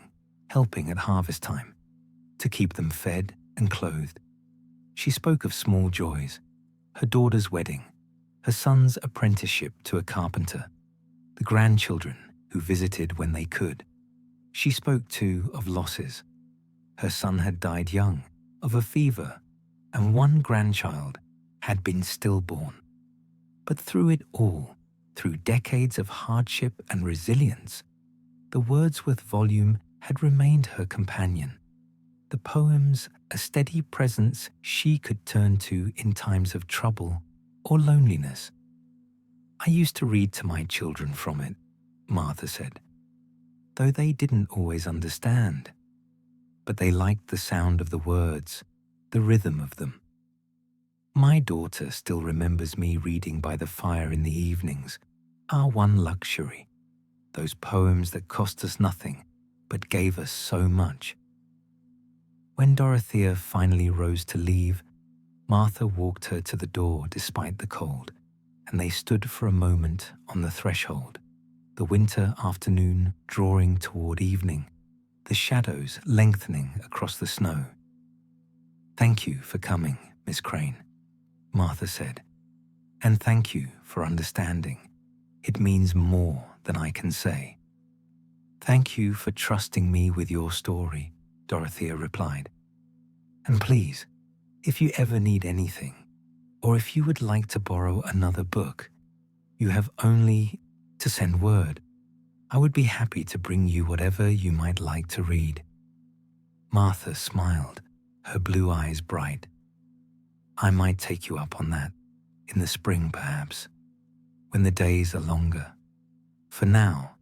helping at harvest time, to keep them fed and clothed. She spoke of small joys, her daughter's wedding, her son's apprenticeship to a carpenter, the grandchildren who visited when they could. She spoke too of losses. Her son had died young, of a fever, and one grandchild had been stillborn. But through it all, through decades of hardship and resilience, the Wordsworth volume had remained her companion. The poems, a steady presence she could turn to in times of trouble or loneliness. I used to read to my children from it, Martha said, though they didn't always understand. But they liked the sound of the words, the rhythm of them. My daughter still remembers me reading by the fire in the evenings, our one luxury, those poems that cost us nothing but gave us so much. When Dorothea finally rose to leave, Martha walked her to the door despite the cold, and they stood for a moment on the threshold, the winter afternoon drawing toward evening, the shadows lengthening across the snow. Thank you for coming, Miss Crane, Martha said, and thank you for understanding. It means more than I can say. Thank you for trusting me with your story, Dorothea replied. And please, if you ever need anything, or if you would like to borrow another book, you have only to send word. I would be happy to bring you whatever you might like to read. Martha smiled, her blue eyes bright. I might take you up on that, in the spring perhaps, when the days are longer. For now,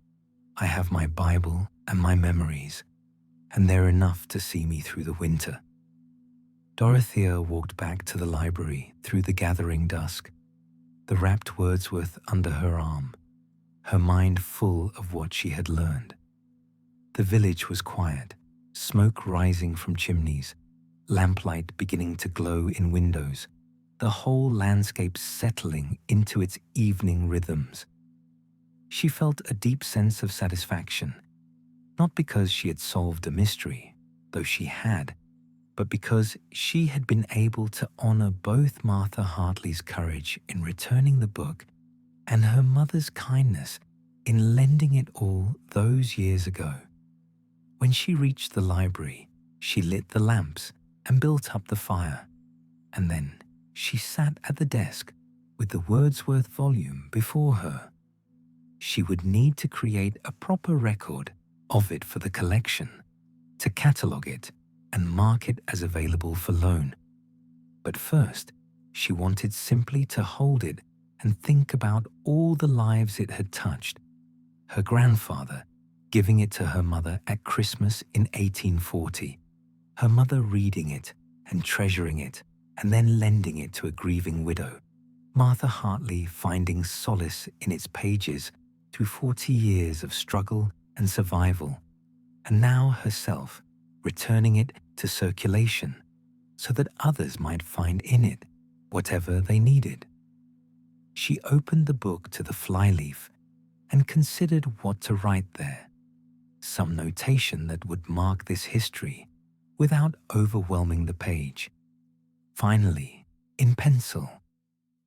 I have my Bible and my memories, and they're enough to see me through the winter. Dorothea walked back to the library through the gathering dusk, the wrapped Wordsworth under her arm, her mind full of what she had learned. The village was quiet, smoke rising from chimneys, lamplight beginning to glow in windows, the whole landscape settling into its evening rhythms. She felt a deep sense of satisfaction, not because she had solved a mystery, though she had, but because she had been able to honor both Martha Hartley's courage in returning the book and her mother's kindness in lending it all those years ago. When she reached the library, she lit the lamps and built up the fire, and then she sat at the desk with the Wordsworth volume before her. She would need to create a proper record of it for the collection, to catalogue it and mark it as available for loan. But first, she wanted simply to hold it and think about all the lives it had touched. Her grandfather giving it to her mother at Christmas in 1840, her mother reading it and treasuring it and then lending it to a grieving widow, Martha Hartley finding solace in its pages through 40 years of struggle and survival, and now herself returning it to circulation so that others might find in it whatever they needed. She opened the book to the flyleaf and considered what to write there, some notation that would mark this history without overwhelming the page. Finally, in pencil,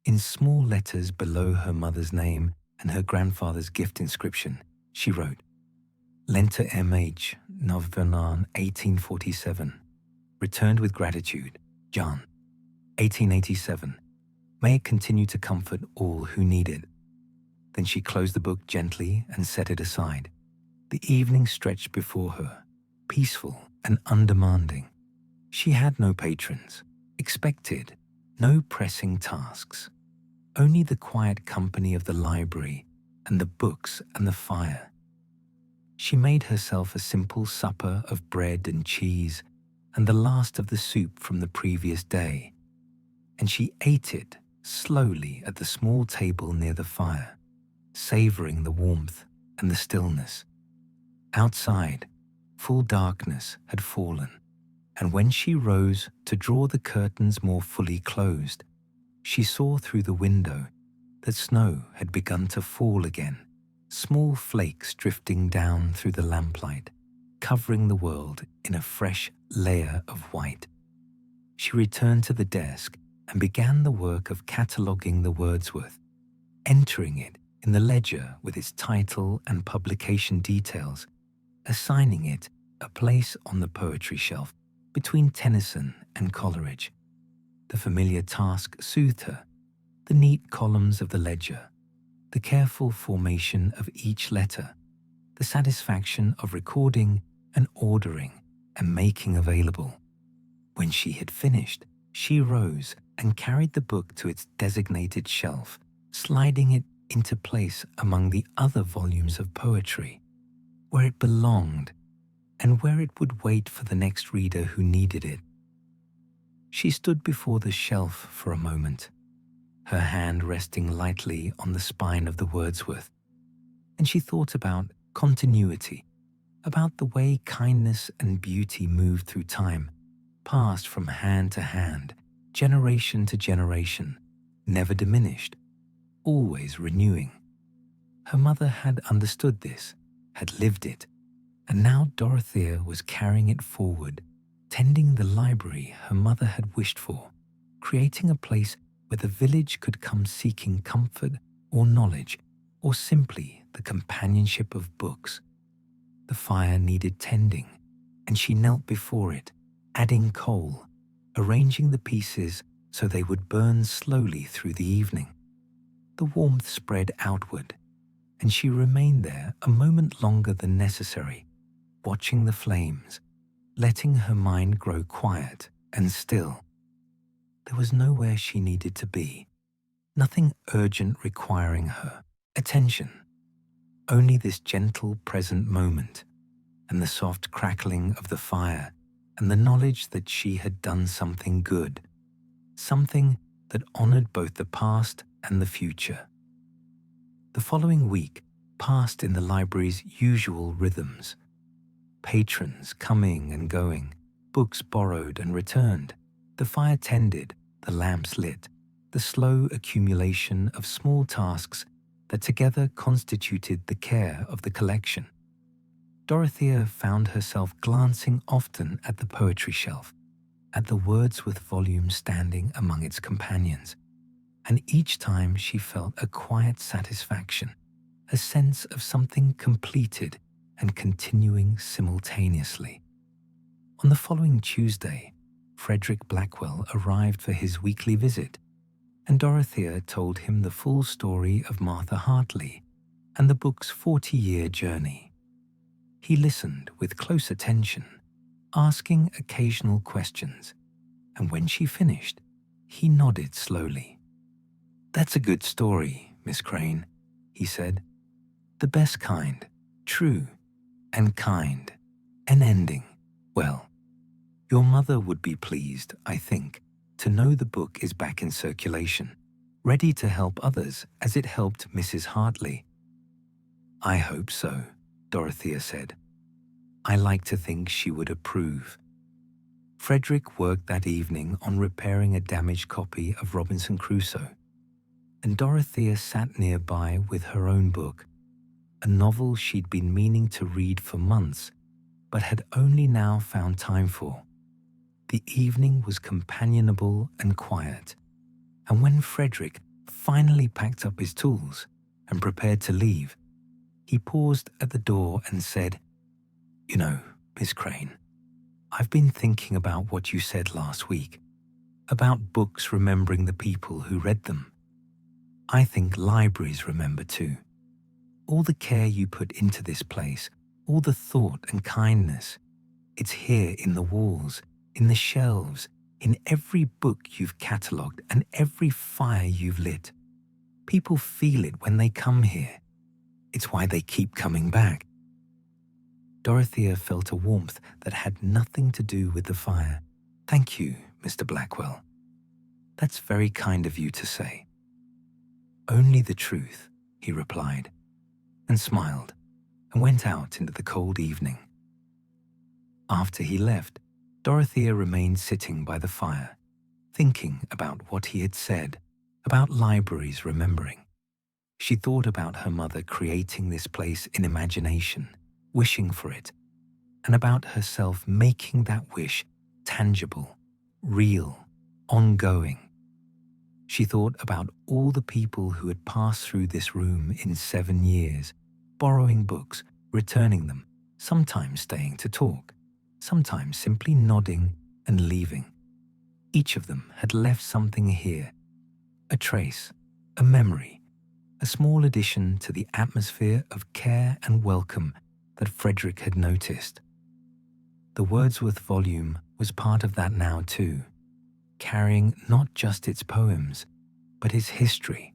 in small letters below her mother's name and her grandfather's gift inscription, she wrote, "Lenta M.H. November 1847. Returned with gratitude, John. 1887. May it continue to comfort all who need it." Then she closed the book gently and set it aside. The evening stretched before her, peaceful and undemanding. She had no patrons, expected no pressing tasks, only the quiet company of the library and the books and the fire. She made herself a simple supper of bread and cheese and the last of the soup from the previous day, and she ate it slowly at the small table near the fire, savoring the warmth and the stillness. Outside, full darkness had fallen, and when she rose to draw the curtains more fully closed, she saw through the window that snow had begun to fall again, small flakes drifting down through the lamplight, covering the world in a fresh layer of white. She returned to the desk and began the work of cataloguing the Wordsworth, entering it in the ledger with its title and publication details, assigning it a place on the poetry shelf between Tennyson and Coleridge. The familiar task soothed her, the neat columns of the ledger, the careful formation of each letter, the satisfaction of recording and ordering and making available. When she had finished, she rose and carried the book to its designated shelf, sliding it into place among the other volumes of poetry, where it belonged and where it would wait for the next reader who needed it. She stood before the shelf for a moment, her hand resting lightly on the spine of the Wordsworth, and she thought about continuity, about the way kindness and beauty moved through time, passed from hand to hand, generation to generation, never diminished, always renewing. Her mother had understood this, had lived it, and now Dorothea was carrying it forward, tending the library her mother had wished for, creating a place where the village could come seeking comfort or knowledge, or simply the companionship of books. The fire needed tending, and she knelt before it, adding coal, arranging the pieces so they would burn slowly through the evening. The warmth spread outward, and she remained there a moment longer than necessary, watching the flames, letting her mind grow quiet and still. There was nowhere she needed to be, nothing urgent requiring her attention, only this gentle present moment, and the soft crackling of the fire, and the knowledge that she had done something good, something that honored both the past and the future. The following week passed in the library's usual rhythms. Patrons coming and going, books borrowed and returned, the fire tended, the lamps lit, the slow accumulation of small tasks that together constituted the care of the collection. Dorothea found herself glancing often at the poetry shelf, at the Wordsworth volume standing among its companions, and each time she felt a quiet satisfaction, a sense of something completed and continuing simultaneously. On the following Tuesday, Frederick Blackwell arrived for his weekly visit, and Dorothea told him the full story of Martha Hartley and the book's 40-year journey. He listened with close attention, asking occasional questions, and when she finished, he nodded slowly. "That's a good story, Miss Crane," he said. "The best kind, true and kind, an ending. Well, your mother would be pleased, I think, to know the book is back in circulation, ready to help others as it helped Mrs. Hartley." "I hope so," Dorothea said. "I like to think she would approve." Frederick worked that evening on repairing a damaged copy of Robinson Crusoe, and Dorothea sat nearby with her own book, a novel she'd been meaning to read for months, but had only now found time for. The evening was companionable and quiet, and when Frederick finally packed up his tools and prepared to leave, he paused at the door and said, "You know, Miss Crane, I've been thinking about what you said last week, about books remembering the people who read them. I think libraries remember too. All the care you put into this place, all the thought and kindness, it's here in the walls, in the shelves, in every book you've catalogued and every fire you've lit. People feel it when they come here. It's why they keep coming back." Dorothea felt a warmth that had nothing to do with the fire. "Thank you, Mr. Blackwell. That's very kind of you to say." "Only the truth," he replied, and smiled, and went out into the cold evening. After he left, Dorothea remained sitting by the fire, thinking about what he had said, about libraries remembering. She thought about her mother creating this place in imagination, wishing for it, and about herself making that wish tangible, real, ongoing. She thought about all the people who had passed through this room in 7 years, borrowing books, returning them, sometimes staying to talk, sometimes simply nodding and leaving. Each of them had left something here, a trace, a memory, a small addition to the atmosphere of care and welcome that Frederick had noticed. The Wordsworth volume was part of that now too, carrying not just its poems, but his history,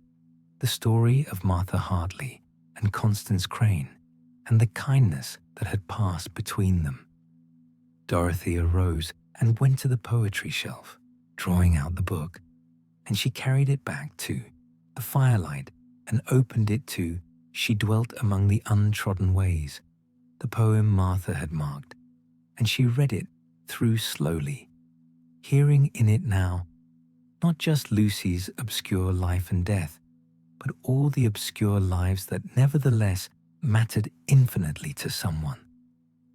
the story of Martha Hartley and Constance Crane, and the kindness that had passed between them. Dorothea rose and went to the poetry shelf, drawing out the book, and she carried it back to the firelight and opened it to "She Dwelt Among the Untrodden Ways," the poem Martha had marked, and she read it through slowly, hearing in it now not just Lucy's obscure life and death, but all the obscure lives that nevertheless mattered infinitely to someone,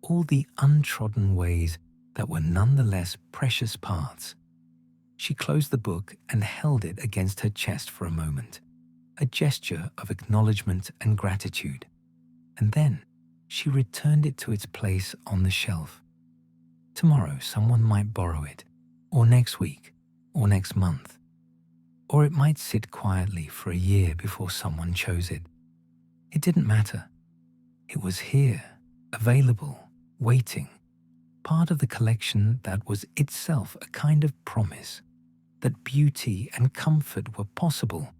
all the untrodden ways that were nonetheless precious paths. She closed the book and held it against her chest for a moment, a gesture of acknowledgement and gratitude, and then she returned it to its place on the shelf. Tomorrow someone might borrow it, or next week, or next month, or it might sit quietly for a year before someone chose it. It didn't matter. It was here, available, waiting, part of the collection that was itself a kind of promise, that beauty and comfort were possible,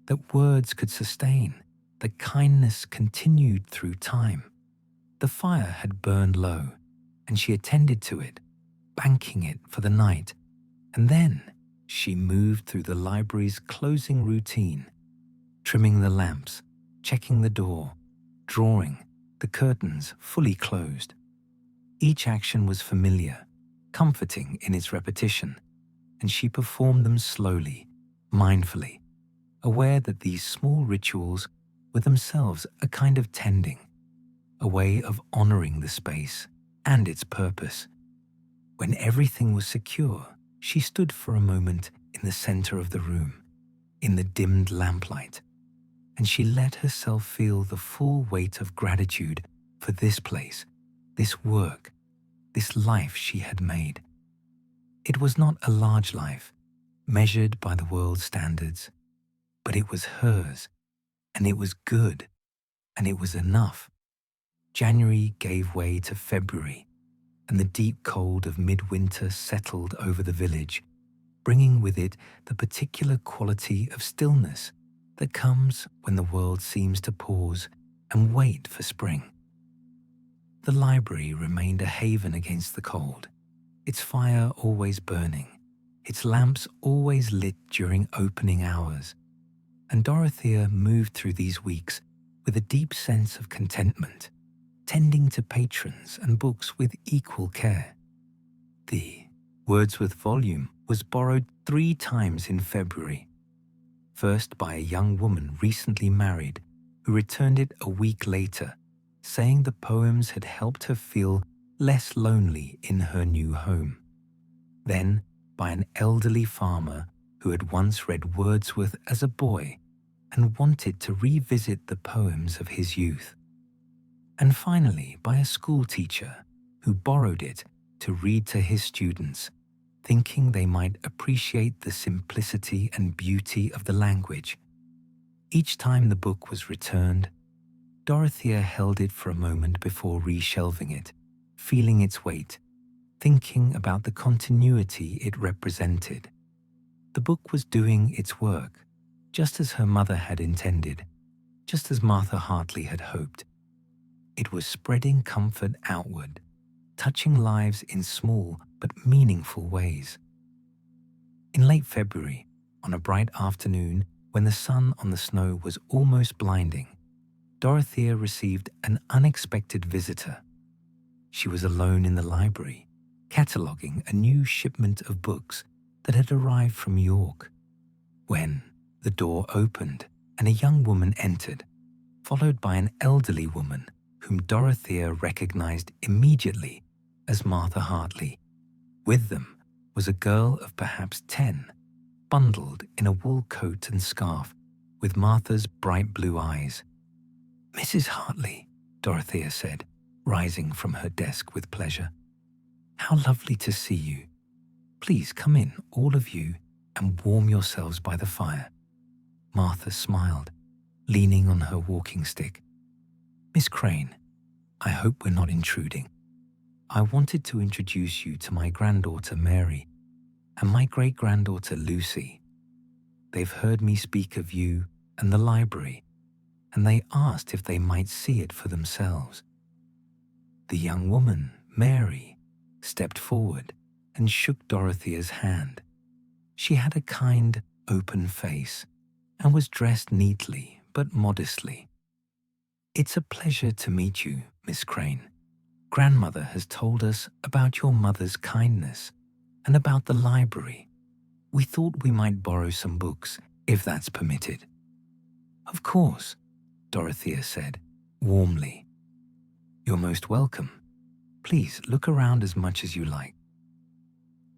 that words could sustain, that kindness continued through time. The fire had burned low, and she attended to it, banking it for the night, and then she moved through the library's closing routine, trimming the lamps, checking the door, drawing, the curtains fully closed. Each action was familiar, comforting in its repetition, and she performed them slowly, mindfully, aware that these small rituals were themselves a kind of tending, a way of honoring the space and its purpose. When everything was secure, she stood for a moment in the center of the room, in the dimmed lamplight, and she let herself feel the full weight of gratitude for this place, this work, this life she had made. It was not a large life, measured by the world's standards, but it was hers, and it was good, and it was enough. January gave way to February, and the deep cold of midwinter settled over the village, bringing with it the particular quality of stillness that comes when the world seems to pause and wait for spring. The library remained a haven against the cold, its fire always burning, its lamps always lit during opening hours, and Dorothea moved through these weeks with a deep sense of contentment, tending to patrons and books with equal care. The Wordsworth volume was borrowed 3 times in February, first by a young woman recently married who returned it a week later, saying the poems had helped her feel less lonely in her new home. Then by an elderly farmer who had once read Wordsworth as a boy and wanted to revisit the poems of his youth. And finally by a school teacher who borrowed it to read to his students, thinking they might appreciate the simplicity and beauty of the language. Each time the book was returned, Dorothea held it for a moment before reshelving it, feeling its weight, thinking about the continuity it represented. The book was doing its work, just as her mother had intended, just as Martha Hartley had hoped. It was spreading comfort outward, touching lives in small but meaningful ways. In late February, on a bright afternoon when the sun on the snow was almost blinding, Dorothea received an unexpected visitor. She was alone in the library, cataloguing a new shipment of books that had arrived from York, when the door opened and a young woman entered, followed by an elderly woman whom Dorothea recognized immediately as Martha Hartley. With them was a girl of perhaps 10, bundled in a wool coat and scarf, with Martha's bright blue eyes. "Mrs. Hartley," Dorothea said, rising from her desk with pleasure. "How lovely to see you. Please come in, all of you, and warm yourselves by the fire." Martha smiled, leaning on her walking stick. "Miss Crane, I hope we're not intruding. I wanted to introduce you to my granddaughter Mary and my great-granddaughter Lucy. They've heard me speak of you and the library, and they asked if they might see it for themselves." The young woman, Mary, stepped forward and shook Dorothea's hand. She had a kind, open face and was dressed neatly but modestly. "It's a pleasure to meet you, Miss Crane. Grandmother has told us about your mother's kindness and about the library. We thought we might borrow some books, if that's permitted." "Of course," Dorothea said, warmly. "You're most welcome. Please look around as much as you like."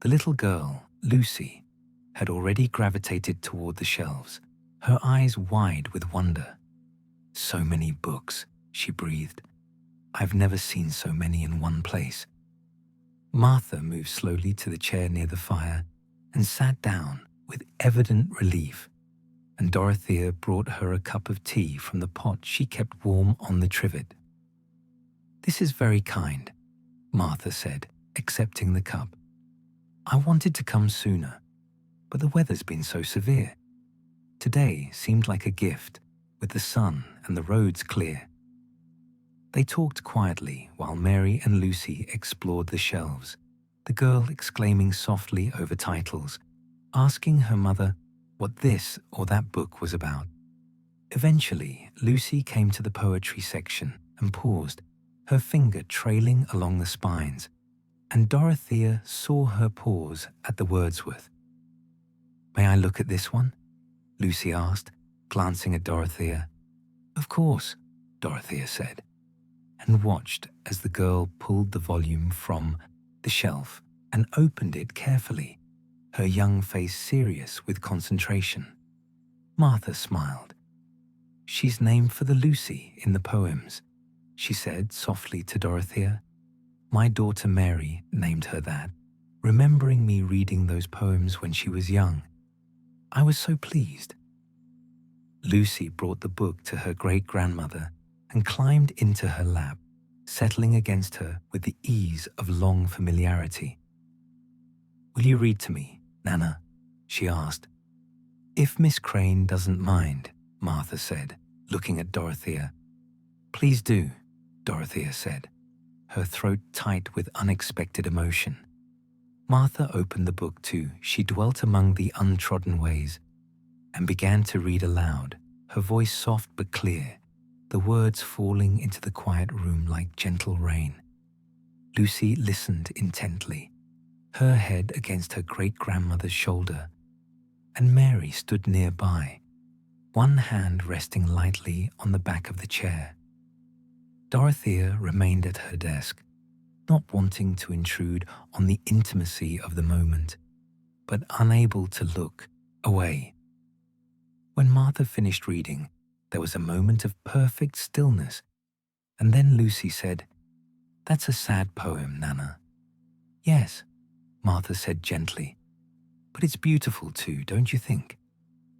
The little girl, Lucy, had already gravitated toward the shelves, her eyes wide with wonder. "So many books," she breathed. "I've never seen so many in one place." Martha moved slowly to the chair near the fire and sat down with evident relief, and Dorothea brought her a cup of tea from the pot she kept warm on the trivet. "This is very kind," Martha said, accepting the cup. "I wanted to come sooner, but the weather's been so severe. Today seemed like a gift, with the sun and the roads clear." They talked quietly while Mary and Lucy explored the shelves, the girl exclaiming softly over titles, asking her mother what this or that book was about. Eventually, Lucy came to the poetry section and paused, her finger trailing along the spines, and Dorothea saw her pause at the Wordsworth. "May I look at this one?" Lucy asked, glancing at Dorothea. "Of course," Dorothea said, and watched as the girl pulled the volume from the shelf and opened it carefully, her young face serious with concentration. Martha smiled. "She's named for the Lucy in the poems," she said softly to Dorothea. "My daughter Mary named her that, remembering me reading those poems when she was young. I was so pleased." Lucy brought the book to her great-grandmother and climbed into her lap, settling against her with the ease of long familiarity. "Will you read to me, Nana?" she asked. "If Miss Crane doesn't mind," Martha said, looking at Dorothea. "Please do," Dorothea said, her throat tight with unexpected emotion. Martha opened the book too. She dwelt among the untrodden ways and began to read aloud, her voice soft but clear, the words falling into the quiet room like gentle rain. Lucy listened intently, her head against her great-grandmother's shoulder, and Mary stood nearby, one hand resting lightly on the back of the chair. Dorothea remained at her desk, not wanting to intrude on the intimacy of the moment, but unable to look away. When Martha finished reading, there was a moment of perfect stillness, and then Lucy said, "That's a sad poem, Nana." "Yes," Martha said gently, "but it's beautiful too, don't you think?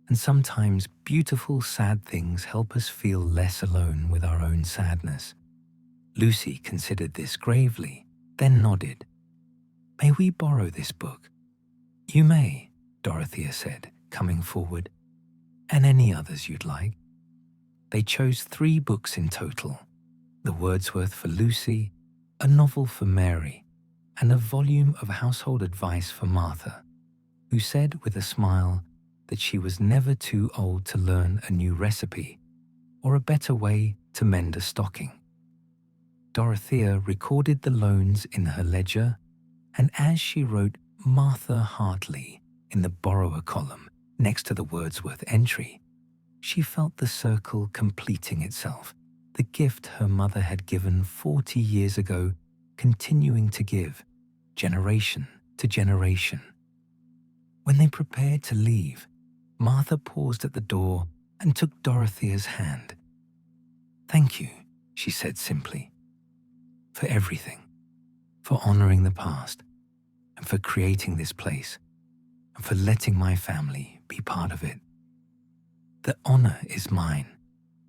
And sometimes beautiful, sad things help us feel less alone with our own sadness." Lucy considered this gravely, then nodded. "May we borrow this book?" "You may," Dorothea said, coming forward, "and any others you'd like." They chose 3 books in total, the Wordsworth for Lucy, a novel for Mary, and a volume of household advice for Martha, who said with a smile that she was never too old to learn a new recipe or a better way to mend a stocking. Dorothea recorded the loans in her ledger, and as she wrote Martha Hartley in the borrower column next to the Wordsworth entry, she felt the circle completing itself, the gift her mother had given 40 years ago, continuing to give, generation to generation. When they prepared to leave, Martha paused at the door and took Dorothea's hand. "Thank you," she said simply, "for everything, for honoring the past, and for creating this place, and for letting my family be part of it." "The honor is mine,"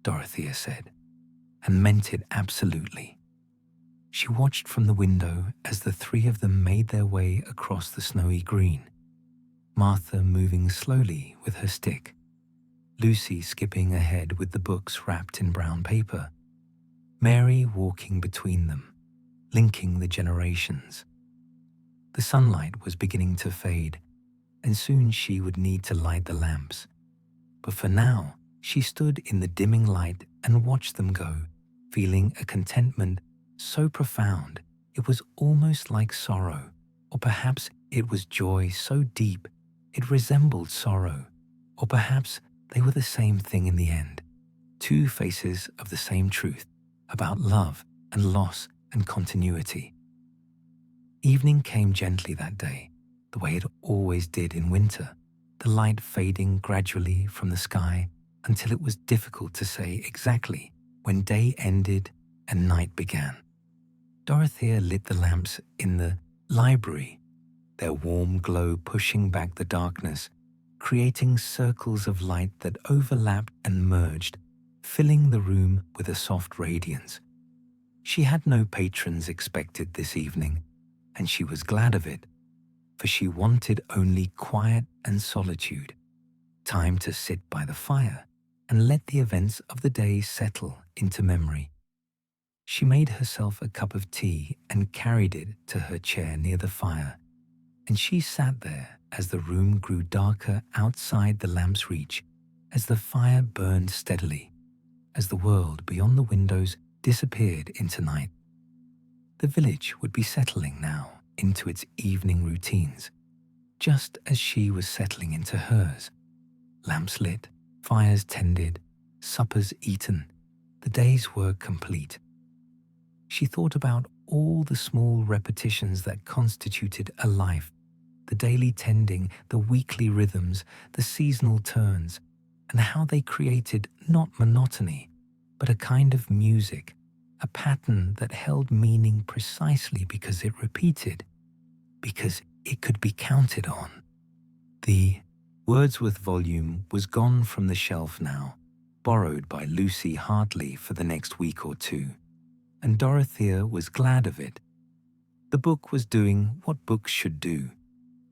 Dorothea said, and meant it absolutely. She watched from the window as the 3 of them made their way across the snowy green, Martha moving slowly with her stick, Lucy skipping ahead with the books wrapped in brown paper, Mary walking between them, linking the generations. The sunlight was beginning to fade, and soon she would need to light the lamps. But for now, she stood in the dimming light and watched them go, feeling a contentment so profound it was almost like sorrow, or perhaps it was joy so deep it resembled sorrow, or perhaps they were the same thing in the end, 2 faces of the same truth about love and loss and continuity. Evening came gently that day, the way it always did in winter, the light fading gradually from the sky until it was difficult to say exactly when day ended and night began. Dorothea lit the lamps in the library, their warm glow pushing back the darkness, creating circles of light that overlapped and merged, filling the room with a soft radiance. She had no patrons expected this evening, and she was glad of it, for she wanted only quiet and solitude, time to sit by the fire and let the events of the day settle into memory. She made herself a cup of tea and carried it to her chair near the fire, and she sat there as the room grew darker outside the lamp's reach, as the fire burned steadily, as the world beyond the windows disappeared into night. The village would be settling now into its evening routines, just as she was settling into hers. Lamps lit, fires tended, suppers eaten, the day's work complete. She thought about all the small repetitions that constituted a life, the daily tending, the weekly rhythms, the seasonal turns, and how they created not monotony, but a kind of music, a pattern that held meaning precisely because it repeated, because it could be counted on. The Wordsworth volume was gone from the shelf now, borrowed by Lucy Hartley for the next week or two, and Dorothea was glad of it. The book was doing what books should do,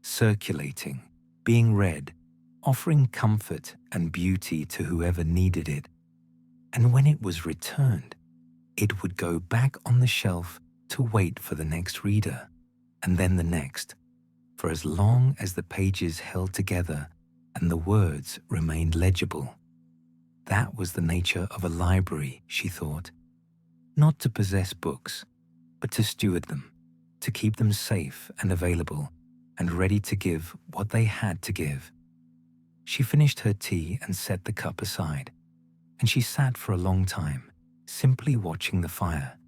circulating, being read, offering comfort and beauty to whoever needed it. And when it was returned, it would go back on the shelf to wait for the next reader, and then the next, for as long as the pages held together and the words remained legible. That was the nature of a library, she thought. Not to possess books, but to steward them, to keep them safe and available, and ready to give what they had to give. She finished her tea and set the cup aside, and she sat for a long time, simply watching the fire,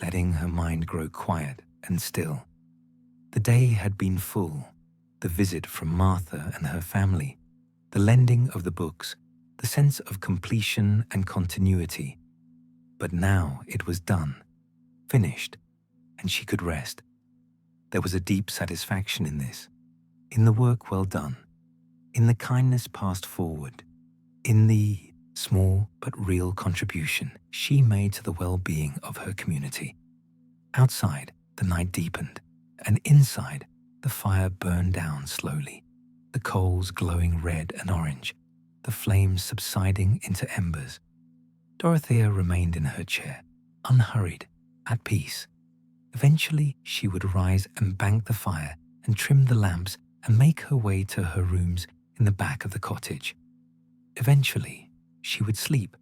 letting her mind grow quiet and still. The day had been full, the visit from Martha and her family, the lending of the books, the sense of completion and continuity. But now it was done, finished, and she could rest. There was a deep satisfaction in this, in the work well done, in the kindness passed forward, in the small but real contribution she made to the well-being of her community. Outside, the night deepened, and inside, the fire burned down slowly, the coals glowing red and orange, the flames subsiding into embers. Dorothea remained in her chair, unhurried, at peace. Eventually, she would rise and bank the fire and trim the lamps and make her way to her rooms in the back of the cottage. Eventually, she would sleep,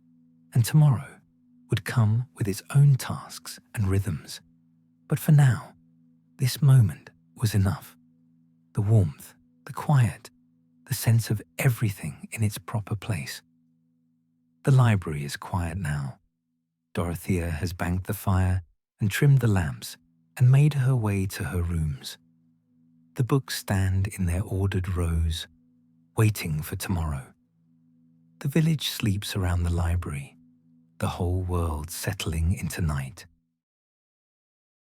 and tomorrow would come with its own tasks and rhythms. But for now, this moment was enough. The warmth, the quiet, the sense of everything in its proper place. The library is quiet now. Dorothea has banked the fire and trimmed the lamps and made her way to her rooms. The books stand in their ordered rows, waiting for tomorrow. The village sleeps around the library, the whole world settling into night.